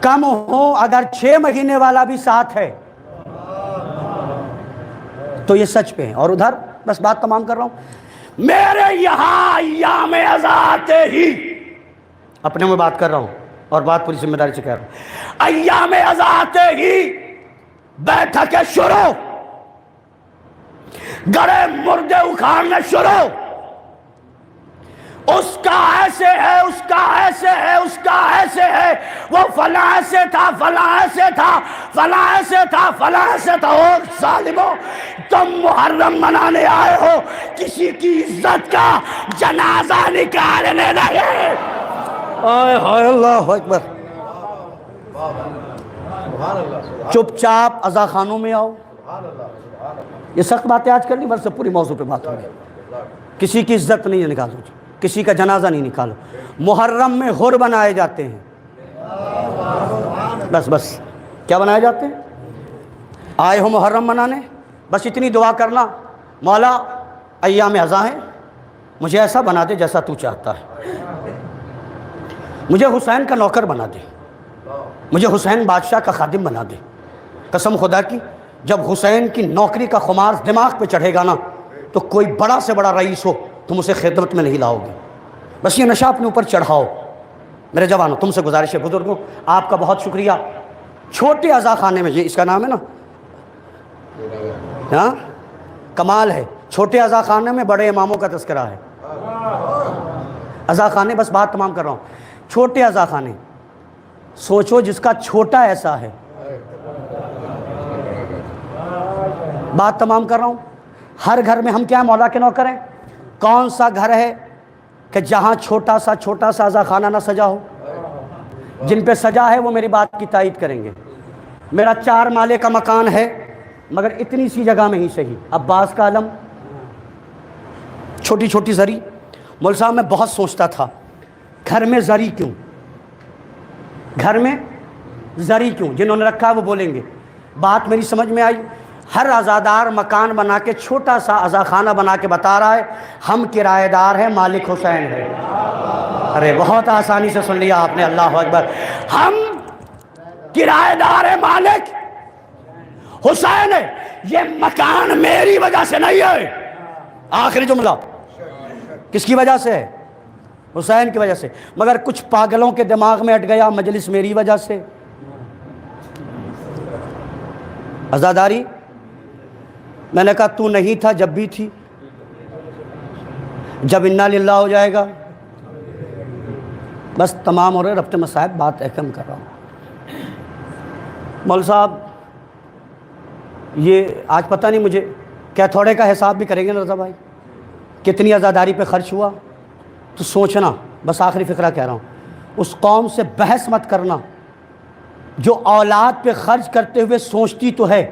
کم ہوں اگر 6 مہینے والا بھی ساتھ ہے تو یہ سچ پہ ہے۔ اور ادھر بس بات تمام کر رہا ہوں، میرے یہاں ایام ازا آتے ہی، اپنے میں بات کر رہا ہوں اور بات پوری ذمہ داری سے کہہ رہا ہوں، ایام ازا آتے ہی بیٹھک شروع، گڑے مردے اکھاڑنے شروع، اس کا ایسے ہے، اس کا ایسے ہے، اس کا ایسے ہے، وہ فلاں ایسے تھا، فلاں ایسے تھا، فلاں ایسے تھا، فلاں ایسے تھا۔ اور ظالموں، تم محرم منانے آئے ہو، کسی کی عزت کا جنازہ نکالنے نہیں۔ آئے ہائے اللہ اکبر۔ چپ چاپ عزا خانوں میں آؤ، یہ سخت باتیں آج کرنی، بس پوری موضوع پہ بات ہوگی۔ کسی کی عزت نہیں نکالو، کسی کا جنازہ نہیں نکالو۔ محرم میں حر بنائے جاتے ہیں، بس کیا بنائے جاتے ہیں؟ آئے ہو محرم منانے، بس اتنی دعا کرنا، مولا ایام ازا ہیں، مجھے ایسا بنا دے جیسا تو چاہتا ہے، مجھے حسین کا نوکر بنا دے، مجھے حسین بادشاہ کا خادم بنا دے۔ قسم خدا کی جب حسین کی نوکری کا خمار دماغ پہ چڑھے گا نا تو کوئی بڑا سے بڑا رئیس ہو تم اسے خدمت میں نہیں لاؤ گے، بس یہ نشہ اپنے اوپر چڑھاؤ۔ میرے جوانوں، تم سے گزارش ہے، بزرگوں آپ کا بہت شکریہ۔ چھوٹے عزا خانے میں، یہ اس کا نام ہے نا، ہاں کمال ہے، چھوٹے عزا خانے میں بڑے اماموں کا تذکرہ ہے۔ عزا خانے، بس بات تمام کر رہا ہوں، چھوٹے عزا خانے، سوچو جس کا چھوٹا ایسا ہے، بات تمام کر رہا ہوں۔ ہر گھر میں ہم کیا ہیں؟ مولا کے نوکر ہیں۔ کون سا گھر ہے کہ جہاں چھوٹا سا عزا خانہ نہ سجا ہو؟ جن پہ سجا ہے وہ میری بات کی تائید کریں گے۔ میرا 4 مالے کا مکان ہے مگر اتنی سی جگہ میں ہی صحیح، عباس کا علم، چھوٹی چھوٹی زری، مول صاحب میں بہت سوچتا تھا گھر میں زری کیوں، گھر میں زری کیوں، جنہوں نے رکھا ہے وہ بولیں گے. بات میری سمجھ میں آئی. ہر عزادار مکان بنا کے چھوٹا سا عزاخانہ بنا کے بتا رہا ہے ہم کرایہ دار ہیں، مالک حسین ہے. ارے بہت آسانی سے سن لیا آپ نے، اللہ اکبر. ہم کرایہ دار ہیں، مالک حسین ہے. یہ مکان میری وجہ سے نہیں ہے. آخری جملہ کس کی وجہ سے ہے؟ حسین کی وجہ سے. مگر کچھ پاگلوں کے دماغ میں اٹ گیا مجلس میری وجہ سے. عزاداری میں نے کہا تو نہیں تھا جب بھی تھی، جب انا للہ ہو جائے گا بس تمام ہو رہے. ربط مصائب بات احکم کر رہا ہوں. مول صاحب یہ آج پتہ نہیں مجھے کیا تھوڑے کا حساب بھی کریں گے رضا بھائی، کتنی عزاداری پہ خرچ ہوا. تو سوچنا، بس آخری فقرہ کہہ رہا ہوں، اس قوم سے بحث مت کرنا جو اولاد پہ خرچ کرتے ہوئے سوچتی تو ہے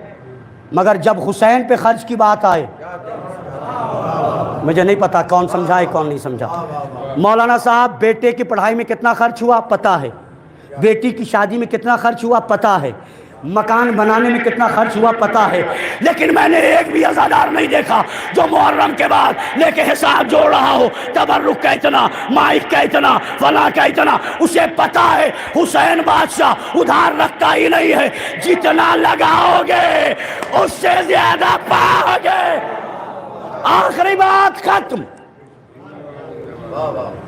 مگر جب حسین پہ خرچ کی بات آئے مجھے نہیں پتا کون سمجھائے کون نہیں سمجھا. مولانا صاحب بیٹے کی پڑھائی میں کتنا خرچ ہوا پتہ ہے، بیٹی کی شادی میں کتنا خرچ ہوا پتہ ہے، مکان بنانے میں کتنا خرچ ہوا پتہ ہے. لیکن میں نے ایک بھی عزادار نہیں دیکھا جو محرم کے بعد لے کے حساب جوڑ رہا ہو تبرک کا اتنا، مائک کا اتنا، فلاں کا اتنا. اسے پتہ ہے حسین بادشاہ ادھار رکھتا ہی نہیں ہے، جتنا لگاؤ گے اس سے زیادہ پاؤ گے. آخری بات ختم.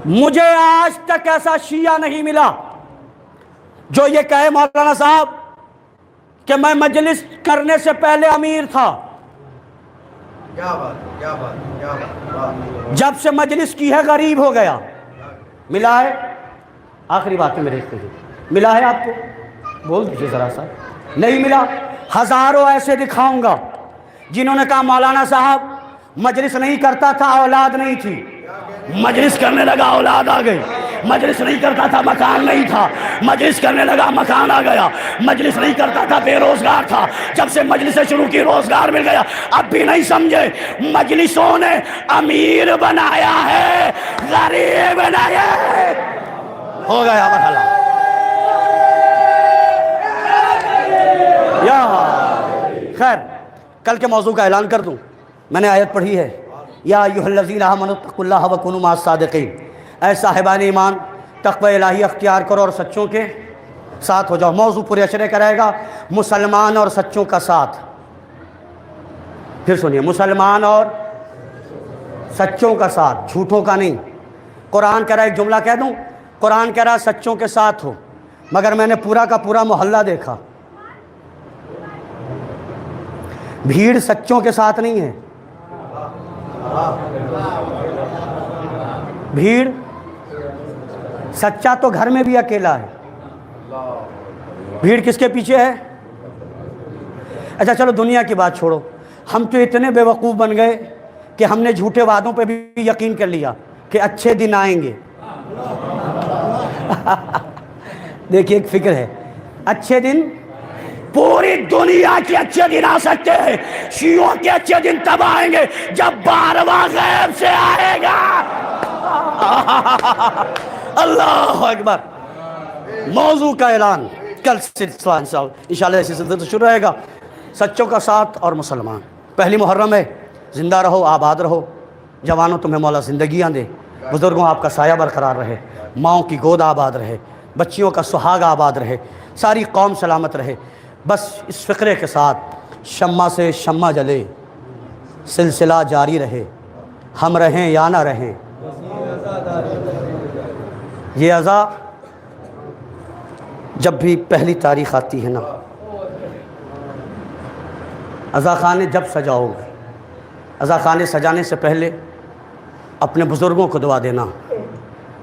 مجھے آج تک ایسا شیعہ نہیں ملا جو یہ کہے مولانا صاحب کہ میں مجلس کرنے سے پہلے امیر تھا، کیا بات کیا بات کیا بات. جب سے مجلس کی ہے غریب ہو گیا. ملا ہے؟ آخری بات میں میرے ملا ہے آپ کو؟ بول دیجیے ذرا سا. نہیں ملا. ہزاروں ایسے دکھاؤں گا جنہوں نے کہا مولانا صاحب مجلس نہیں کرتا تھا اولاد نہیں تھی، مجلس کرنے لگا اولاد آ گئی. مجلس نہیں کرتا تھا مکان نہیں تھا، مجلس کرنے لگا مکان آ گیا. مجلس نہیں کرتا تھا بے روزگار تھا، جب سے مجلس شروع کی روزگار مل گیا. اب بھی نہیں سمجھے مجلسوں نے امیر بنایا ہے، غریب بنایا ہے. ہو گیا مرحلہ. یا خیر کل کے موضوع کا اعلان کر دوں. میں نے آیت پڑھی ہے یا ایھا الذین آمنوا اتقوا اللہ وکونوا مع الصادقین. اے صاحبان ایمان تقوی الہی اختیار کرو اور سچوں کے ساتھ ہو جاؤ. موضوع پورے اشرے کا رہے گا مسلمان اور سچوں کا ساتھ. پھر سنیے، مسلمان اور سچوں کا ساتھ، جھوٹوں کا نہیں. قرآن کہہ رہا ہے، ایک جملہ کہہ دوں، قرآن کہہ رہا ہے سچوں کے ساتھ ہو، مگر میں نے پورا کا پورا محلہ دیکھا بھیڑ سچوں کے ساتھ نہیں ہے. بھیڑ سچا تو گھر میں بھی اکیلا ہے، بھیڑ کس کے پیچھے ہے؟ اچھا چلو دنیا کی بات چھوڑو، ہم تو اتنے بے وقوف بن گئے کہ ہم نے جھوٹے وعدوں پہ بھی یقین کر لیا کہ اچھے دن آئیں گے. دیکھیے ایک فکر ہے، اچھے دن پوری دنیا کے اچھے دن آ سکتے ہیں، شیعوں کے اچھے دن تب آئیں گے جب 12واں غیب سے آئے گا. اللہ اکبر. موضوع کا اعلان کل سلسلہ انشاءاللہ ایسی سلسلہ شروع رہے گا، سچوں کا ساتھ اور مسلمان. پہلی محرم ہے، زندہ رہو آباد رہو. جوانوں تمہیں مولا زندگیاں دے، بزرگوں آپ کا سایہ برقرار رہے، ماؤں کی گود آباد رہے، بچیوں کا سہاگ آباد رہے، ساری قوم سلامت رہے. بس اس فقرے کے ساتھ شمع سے شمع جلے، سلسلہ جاری رہے، ہم رہیں یا نہ رہیں. یہ عزا جب بھی پہلی تاریخ آتی ہے نا، عزا خانے جب سجاؤ گے، عزا خانے سجانے سے پہلے اپنے بزرگوں کو دعا دینا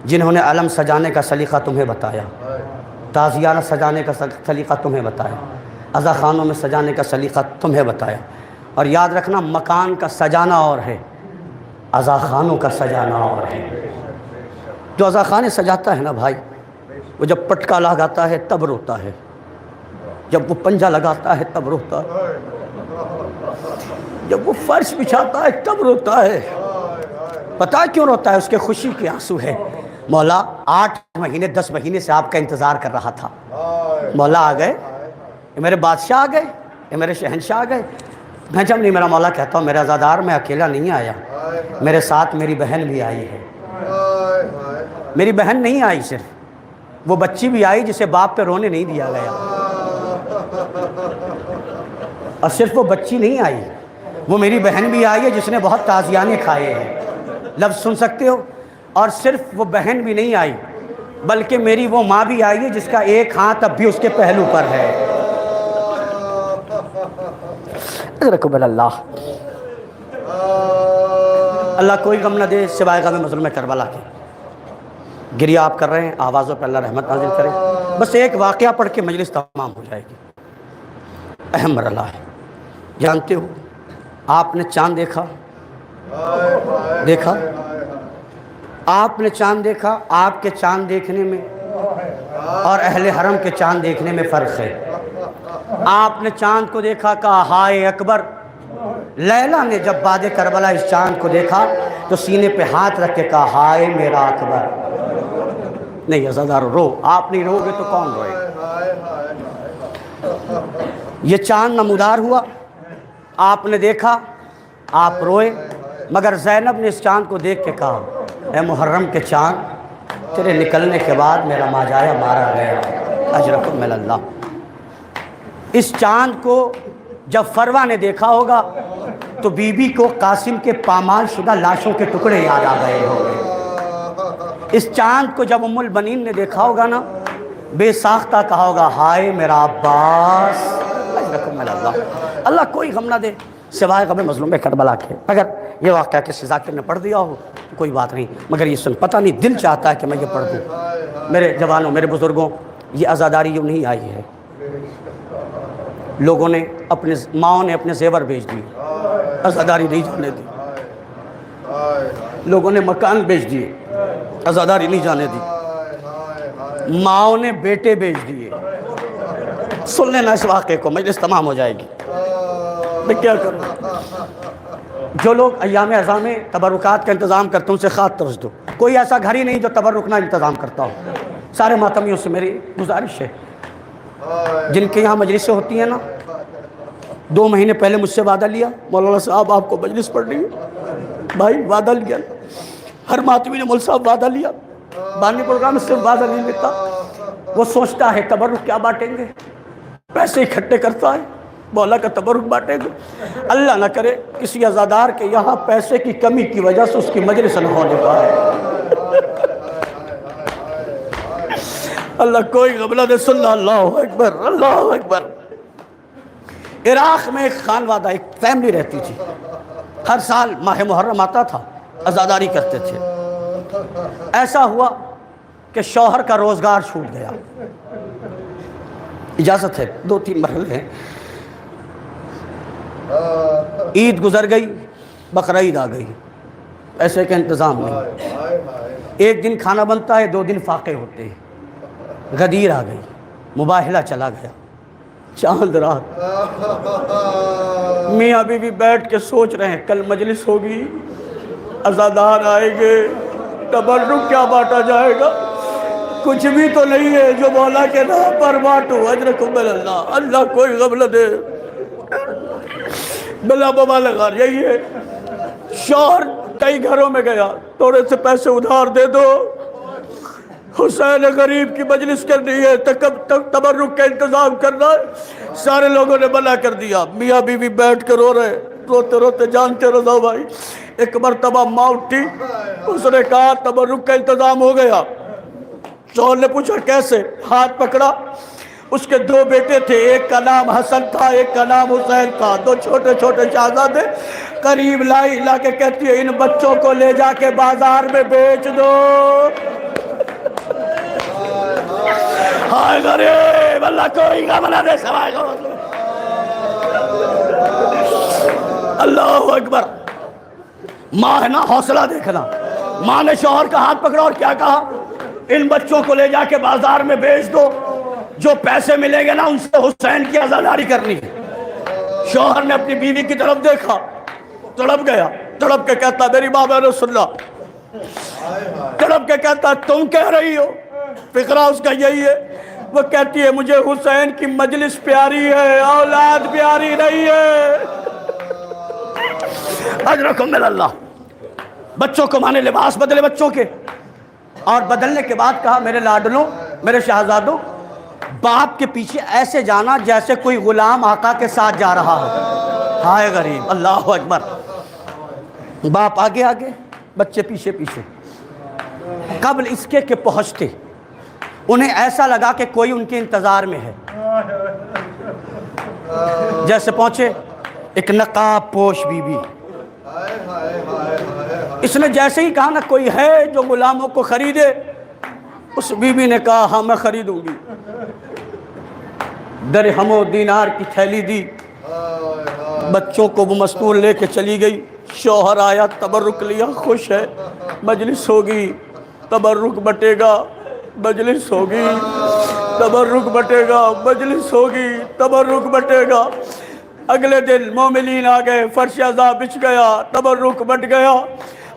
جنہوں نے علم سجانے کا سلیقہ تمہیں بتایا، تازیانہ سجانے کا سلیقہ تمہیں بتایا، عزا خانوں میں سجانے کا سلیقہ تمہیں بتایا. اور یاد رکھنا مکان کا سجانا اور ہے، عزا خانوں کا سجانا اور ہے. جو عزا خانے سجاتا ہے نا بھائی، وہ جب پٹکا لگاتا ہے تب روتا ہے، جب وہ پنجہ لگاتا ہے تب روتا ہے، جب وہ فرش بچھاتا ہے تب روتا ہے. پتہ کیوں روتا ہے؟ اس کے خوشی کے آنسو ہے۔ مولا 8 مہینے 10 مہینے سے آپ کا انتظار کر رہا تھا، مولا آ گئے، یہ میرے بادشاہ آ گئے، یہ میرے شہنشاہ آ گئے۔ میں جب نہیں میرا مولا کہتا ہوں میرے عزادار میں اکیلا نہیں آیا، میرے ساتھ میری بہن بھی آئی ہے۔ میری بہن نہیں آئی، صرف وہ بچی بھی آئی جسے باپ پہ رونے نہیں دیا گیا، اور صرف وہ بچی نہیں آئی، وہ میری بہن بھی آئی ہے جس نے بہت تازیانے کھائے ہیں، لفظ سن سکتے ہو؟ اور صرف وہ بہن بھی نہیں آئی بلکہ میری وہ ماں بھی آئی ہے جس کا ایک ہاتھ اب بھی اس کے پہلو پر ہے۔ رکب اللہ، اللہ کوئی غم نہ دے سوائے غم مظلوم کربلا کے۔ گریہ آپ کر رہے ہیں، آوازوں پہ اللہ رحمت نازل کرے۔ بس ایک واقعہ پڑھ کے مجلس تمام ہو جائے گی، اہم مرحلہ ہے۔ جانتے ہو آپ نے چاند دیکھا؟ دیکھا؟ آپ نے چاند دیکھا؟ آپ کے چاند دیکھنے میں اور اہل حرم کے چاند دیکھنے میں فرق ہے۔ آپ نے چاند کو دیکھا، کہا ہائے اکبر۔ لیلا نے جب باد کربلا اس چاند کو دیکھا تو سینے پہ ہاتھ رکھ کے کہا ہائے میرا اکبر۔ نہیں عزادار رو، آپ نہیں رو گے تو کون روئے؟ یہ چاند نمودار ہوا، آپ نے دیکھا، آپ روئے، مگر زینب نے اس چاند کو دیکھ کے کہا اے محرم کے چاند، تیرے نکلنے کے بعد میرا ماجایا مارا گیا، اجرکم من اللہ۔ اس چاند کو جب فروہ نے دیکھا ہوگا تو بی بی کو قاسم کے پامال شدہ لاشوں کے ٹکڑے یاد آ گئے ہوں گے۔ اس چاند کو جب ام البنین نے دیکھا ہوگا نا، بے ساختہ کہا ہوگا ہائے میرا عباس، اجرکم من اللہ۔ اللہ کوئی غم نہ دے سوائے غم مظلوم کربلا کے۔ اگر یہ واقعہ کسی ذاکر نے پڑھ دیا ہو تو کوئی بات نہیں، مگر یہ سن پتہ نہیں دل چاہتا ہے کہ میں یہ پڑھ دوں۔ میرے جوانوں، میرے بزرگوں، یہ عزاداری یوں نہیں آئی ہے۔ لوگوں نے اپنے ماؤں نے اپنے زیور بیچ دیے، عزاداری نہیں جانے دی۔ لوگوں نے مکان بیچ دیے، عزاداری نہیں جانے دی۔ ماؤں نے بیٹے بیچ دیے۔ سن لینا اس واقعے کو، مجلس تمام ہو جائے گی۔ میں کیا کروں؟ جو لوگ ایام اعزاں میں تبرکات کا انتظام کرتے ہیں ان سے خاص طرز دو۔ کوئی ایسا گھر ہی نہیں جو تبرک نہ انتظام کرتا ہو۔ سارے ماتمیوں سے میری گزارش ہے، جن کے یہاں مجلسیں ہوتی ہیں نا، 2 مہینے پہلے مجھ سے وعدہ لیا مولانا صاحب آپ کو مجلس پڑھنی ہے، بھائی وعدہ لیا۔ ہر ماتمی نے مول صاحب وعدہ لیا، بانی پروگرام اس سے وعدہ نہیں لیتا۔ وہ سوچتا ہے تبرک کیا بانٹیں گے، پیسے اکٹھے کرتا ہے، مولا کا تبرک بانٹیں گے۔ اللہ نہ کرے کسی عزادار کے یہاں پیسے کی کمی کی وجہ سے اس کی مجلس نہ ہونے پائے۔ اللہ کوئی غم نہ دے، صلی اللہ اکبر، اللہ اکبر۔ عراق میں ایک خانوادہ، ایک فیملی رہتی تھی، ہر سال ماہ محرم آتا تھا، عزاداری کرتے تھے۔ ایسا ہوا کہ شوہر کا روزگار چھوٹ گیا، اجازت ہے 2-3 مرحلے ہیں۔ عید گزر گئی، بقرعید آ گئی، ایسے کا انتظام نہیں۔ ایک دن کھانا بنتا ہے، 2 دن فاقے ہوتے ہیں۔ غدیر آ گئی، مباہلہ چلا گیا، چاند رات۔ میاں بیوی بیٹھ کے سوچ رہے ہیں کل مجلس ہوگی، عزادار آئیں گے، تبرک کیا بانٹا جائے گا؟ کچھ بھی تو نہیں ہے جو مولا کے نام پر بانٹو، اجرکم من اللہ۔ اللہ کوئی غم نہ دے، بلا مبالغہ یہی ہے۔ شوہر کئی گھروں میں گیا، تھوڑے سے پیسے ادھار دے دو، حسین غریب کی مجلس کرنی ہے، تبرک کا انتظام کرنا ہے۔ سارے لوگوں نے منع کر دیا، میاں بیوی بیٹھ کے رو رہے، روتے روتے جانتے رضا بھائی۔ ایک مرتبہ ماں اٹھی، اس نے کہا تبرک کا انتظام ہو گیا۔ شوہر نے پوچھا کیسے؟ ہاتھ پکڑا، اس کے 2 بیٹے تھے، ایک کا نام حسن تھا، ایک کا نام حسین تھا، 2 چھوٹے چھوٹے شہزادے۔ قریب لائی، لا کے کہتی ہے ان بچوں کو لے جا کے بازار میں بیچ دو۔ ہائے غریب، اللہ کوئی غم نہ دے سوائے غم۔ اللہ اکبر۔ ماں ہے نا، حوصلہ دیکھنا۔ ماں نے شوہر کا ہاتھ پکڑا اور کیا کہا؟ ان بچوں کو لے جا کے بازار میں بیچ دو، جو پیسے ملیں گے نا ان سے حسین کی عزاداری کرنی ہے۔ شوہر نے اپنی بیوی کی طرف دیکھا، تڑپ گیا، تڑپ کے کہتا میری ماں میں سن لا، تڑپ کے کہتا تم کہہ رہی ہو؟ فقرہ اس کا یہی ہے، وہ کہتی ہے مجھے حسین کی مجلس پیاری ہے، اولاد پیاری نہیں ہے۔ اجرکم من اللہ۔ بچوں کو مانے لباس بدلے بچوں کے، اور بدلنے کے بعد کہا میرے لاڈلوں، میرے شہزادوں، باپ کے پیچھے ایسے جانا جیسے کوئی غلام آقا کے ساتھ جا رہا ہے۔ ہائے غریب، اللہ اکبر۔ باپ آگے آگے، بچے پیچھے پیچھے۔ قبل اس کے کہ پہنچتے انہیں ایسا لگا کہ کوئی ان کے انتظار میں ہے۔ جیسے پہنچے ایک نقاب پوش بی بی، اس نے جیسے ہی کہا نا کوئی ہے جو غلاموں کو خریدے، اس بی بی نے کہا ہاں میں خریدوں گی۔ درہم و دینار کی تھیلی دی، بچوں کو وہ مستور لے کے چلی گئی۔ شوہر آیا، تبرک لیا، خوش ہے، مجلس ہوگی، تبرک بٹے گا، مجلس ہوگی، تبرک بٹے گا، مجلس ہوگی، تبرک بٹے گا۔ اگلے دن مومنین آ گئے، فرش عزا بچھ گیا، تبرک بٹ گیا۔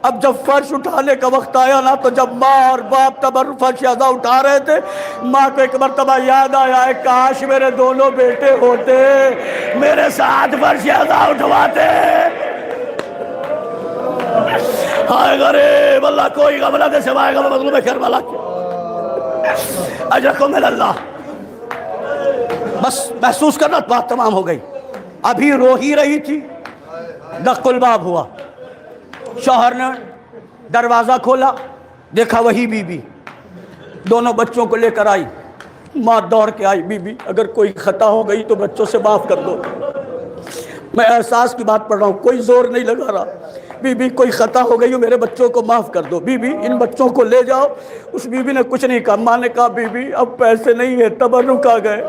اب جب فرش اٹھانے کا وقت آیا نا، تو جب ماں اور باپ تبرک فرش عزا اٹھا رہے تھے، ماں کو ایک مرتبہ یاد آیا ہے کاش میرے دونوں بیٹے ہوتے، میرے ساتھ فرش عزا اٹھواتے۔ ہائے غریب، اللہ کوئی غم نہ دے سوائے غم مظلوم کربلا کے۔ اجرکم من اللہ۔ بس محسوس کرنا بات تمام ہو گئی، ابھی رو ہی رہی تھی، دق الباب ہوا، شوہر نے دروازہ کھولا، دیکھا وہی بی بی دونوں بچوں کو لے کر آئی۔ ماں دوڑ کے آئی، بی بی اگر کوئی خطا ہو گئی تو بچوں سے معاف کر دو، میں احساس کی بات پڑھ رہا ہوں، کوئی زور نہیں لگا رہا۔ بی بی کوئی خطا ہو گئی ہو، میرے بچوں کو معاف کر دو، بی بی ان بچوں کو لے جاؤ۔ اس بی بی نے کچھ نہیں کہا۔ ماں نے کہا بی بی اب پیسے نہیں ہے، تبرک آ گئے۔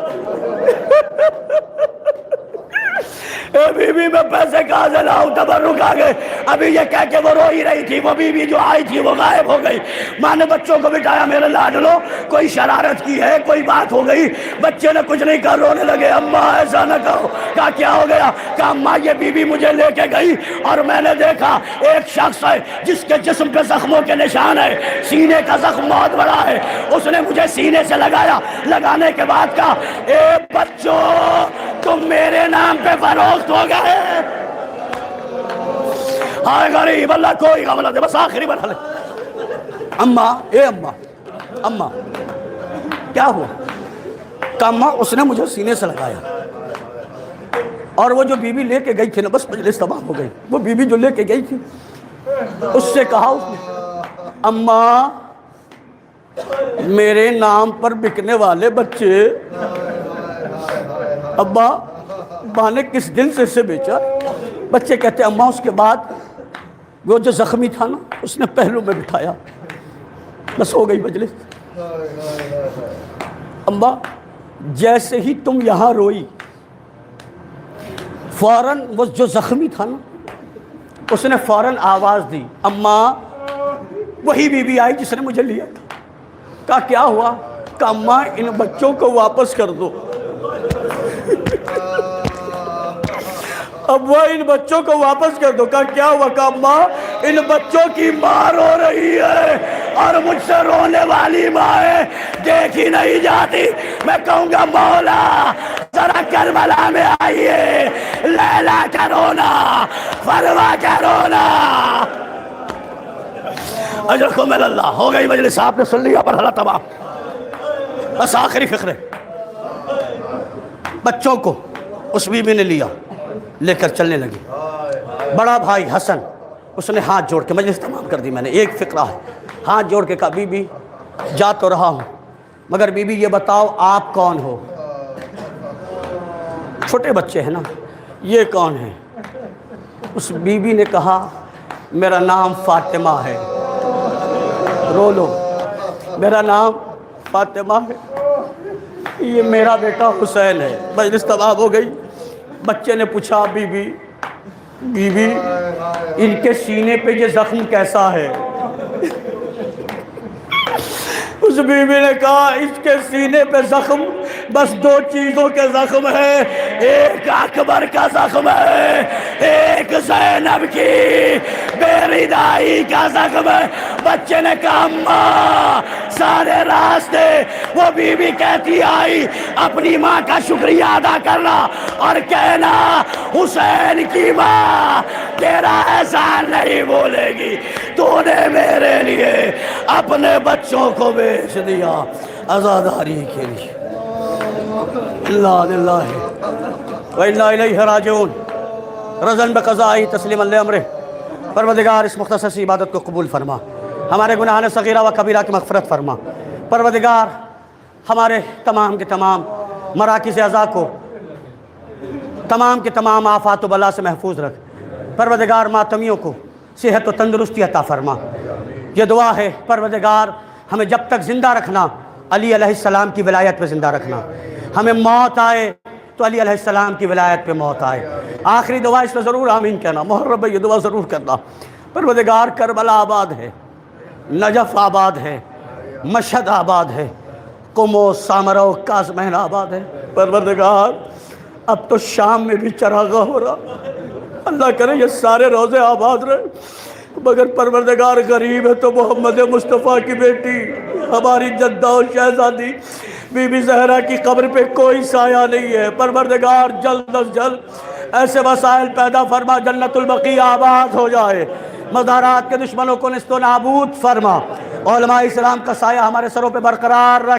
اے بی بی میں پیسے کہاں سے لاؤں، تبرک آ گئے۔ ابھی یہ کہہ کے وہ رو ہی رہی تھی، وہ بی بی جو آئی تھی وہ غائب ہو گئی۔ ماں نے بچوں کو بٹھایا، میرے لاڈلو کوئی شرارت کی ہے، کوئی بات ہو گئی؟ بچے نے کچھ نہیں کہا، رونے لگے۔ اماں ایسا نہ کہو۔ کہا کیا ہو گیا؟ کہا اماں یہ بی بی مجھے لے کے گئی اور میں نے دیکھا ایک شخص ہے جس کے جسم پہ زخموں کے نشان ہے، سینے کا زخم بہت بڑا ہے، اس نے مجھے سینے سے لگایا، لگانے کے بعد کہا اے بچوں تم میرے نام پہ فروخت ہو گئے۔ ہائے غریب، اللہ کوئی غم نہ دے۔ بس آخری مرحلے، اماں اے اماں، اماں کیا ہوا؟ کہا اماں اس نے مجھے سینے سے لگایا، اور وہ جو بی بی لے کے گئی تھی نا، بس مجلس تمام ہو گئی۔ وہ بی بی جو لے کے گئی تھی اس سے کہا اس نے اماں میرے نام پر بکنے والے بچے، ابا ماں نے کس دل سے اسے بیچا؟ بچے کہتے اماں اس کے بعد وہ جو زخمی تھا نا اس نے پہلو میں بٹھایا، بس ہو گئی مجلس۔ اماں جیسے ہی تم یہاں روئی، فوراً وہ جو زخمی تھا نا اس نے فوراً آواز دی، اماں وہی بی بی آئی جس نے مجھے لیا تھا۔ کہا کیا ہوا؟ کہا اماں ان بچوں کو واپس کر دو۔ اب وہ ان بچوں کو واپس کر دو۔ کہا کیا ہوا؟ کہا اماں ان بچوں کی ماں رو رہی ہے اور مجھ سے رونے والی ماں ہے، دیکھی نہیں جاتی۔ میں کہوں گا مولا ذرا کربلا میں آئیے، لیلا کا رونا، فروا کا رونا۔ اجرکم من اللہ۔ ہو گئی مجلس، آپ نے سن لیا، پر حالت تمام۔ بس آخری فقرے، بچوں کو اس بی بی نے لیا، لے کر چلنے لگی۔ بڑا بھائی حسن اس نے ہاتھ جوڑ کے، مجلس تمام کر دی میں نے، ایک فقرہ ہے، ہاتھ جوڑ کے کہا بی بی جا تو رہا ہوں مگر بی بی یہ بتاؤ آپ کون ہو؟ چھوٹے بچے ہیں نا، یہ کون ہے؟ اس بی بی نے کہا میرا نام فاطمہ ہے۔ رو لو، میرا نام فاطمہ ہے، یہ میرا بیٹا حسین ہے۔ مجلس تمام ہو گئی۔ بچے نے پوچھا بی بی ان کے سینے پہ یہ زخم کیسا ہے؟ اس بی بی نے کہا اس کے سینے پہ زخم بس دو چیزوں کے زخم ہے، ایک اکبر کا زخم ہے، ایک زینب کی میری دائی کا زخم ہے۔ بچے نے کہا ماں، سارے راستے وہ بی بی کہتی آئی اپنی ماں کا شکریہ ادا کرنا اور کہنا حسین کی ماں تیرا احسان نہیں بھولے گی، تو نے میرے لیے اپنے بچوں کو بیچ دیا عزاداری کے لیے۔ اللہ للہ وَإِنَّا إِلَيْهِ راجعون۔ رضاً بقضائه تسلیما لامرہ۔ پروردگار اس مختصر سی عبادت کو قبول فرما، ہمارے گناہان صغیرہ و کبیرہ کی مغفرت فرما۔ پروردگار ہمارے تمام کے تمام مراکز اعضاء کو تمام کے تمام آفات و بلا سے محفوظ رکھ۔ پروردگار ماتمیوں کو صحت و تندرستی عطا فرما۔ یہ دعا ہے پروردگار ہمیں جب تک زندہ رکھنا علی علیہ السلام کی ولایت پہ زندہ رکھنا، ہمیں موت آئے تو علی علیہ السلام کی ولایت پہ موت آئے۔ آخری دعا اس میں ضرور آمین کہنا، محرم یہ دعا ضرور کرنا۔ پروردگار کربلا آباد ہے، نجف آباد ہے، مشہد آباد ہے، قم و سامرہ و کاظمین آباد ہے۔ پروردگار اب تو شام میں بھی چراغاں ہو رہا، اللہ کرے یہ سارے روزے آباد رہے، مگر پروردگار غریب ہے تو محمد مصطفیٰ کی بیٹی ہماری جدہ و شہزادی بی بی زہرا کی قبر پہ کوئی سایہ نہیں ہے۔ پروردگار جلد از جلد ایسے وسائل پیدا فرما، جنت البقیع آباد ہو جائے، مزارات کے دشمنوں کو نیست و نابود فرما، علماء اسلام کا سایہ ہمارے سروں پہ برقرار رکھ۔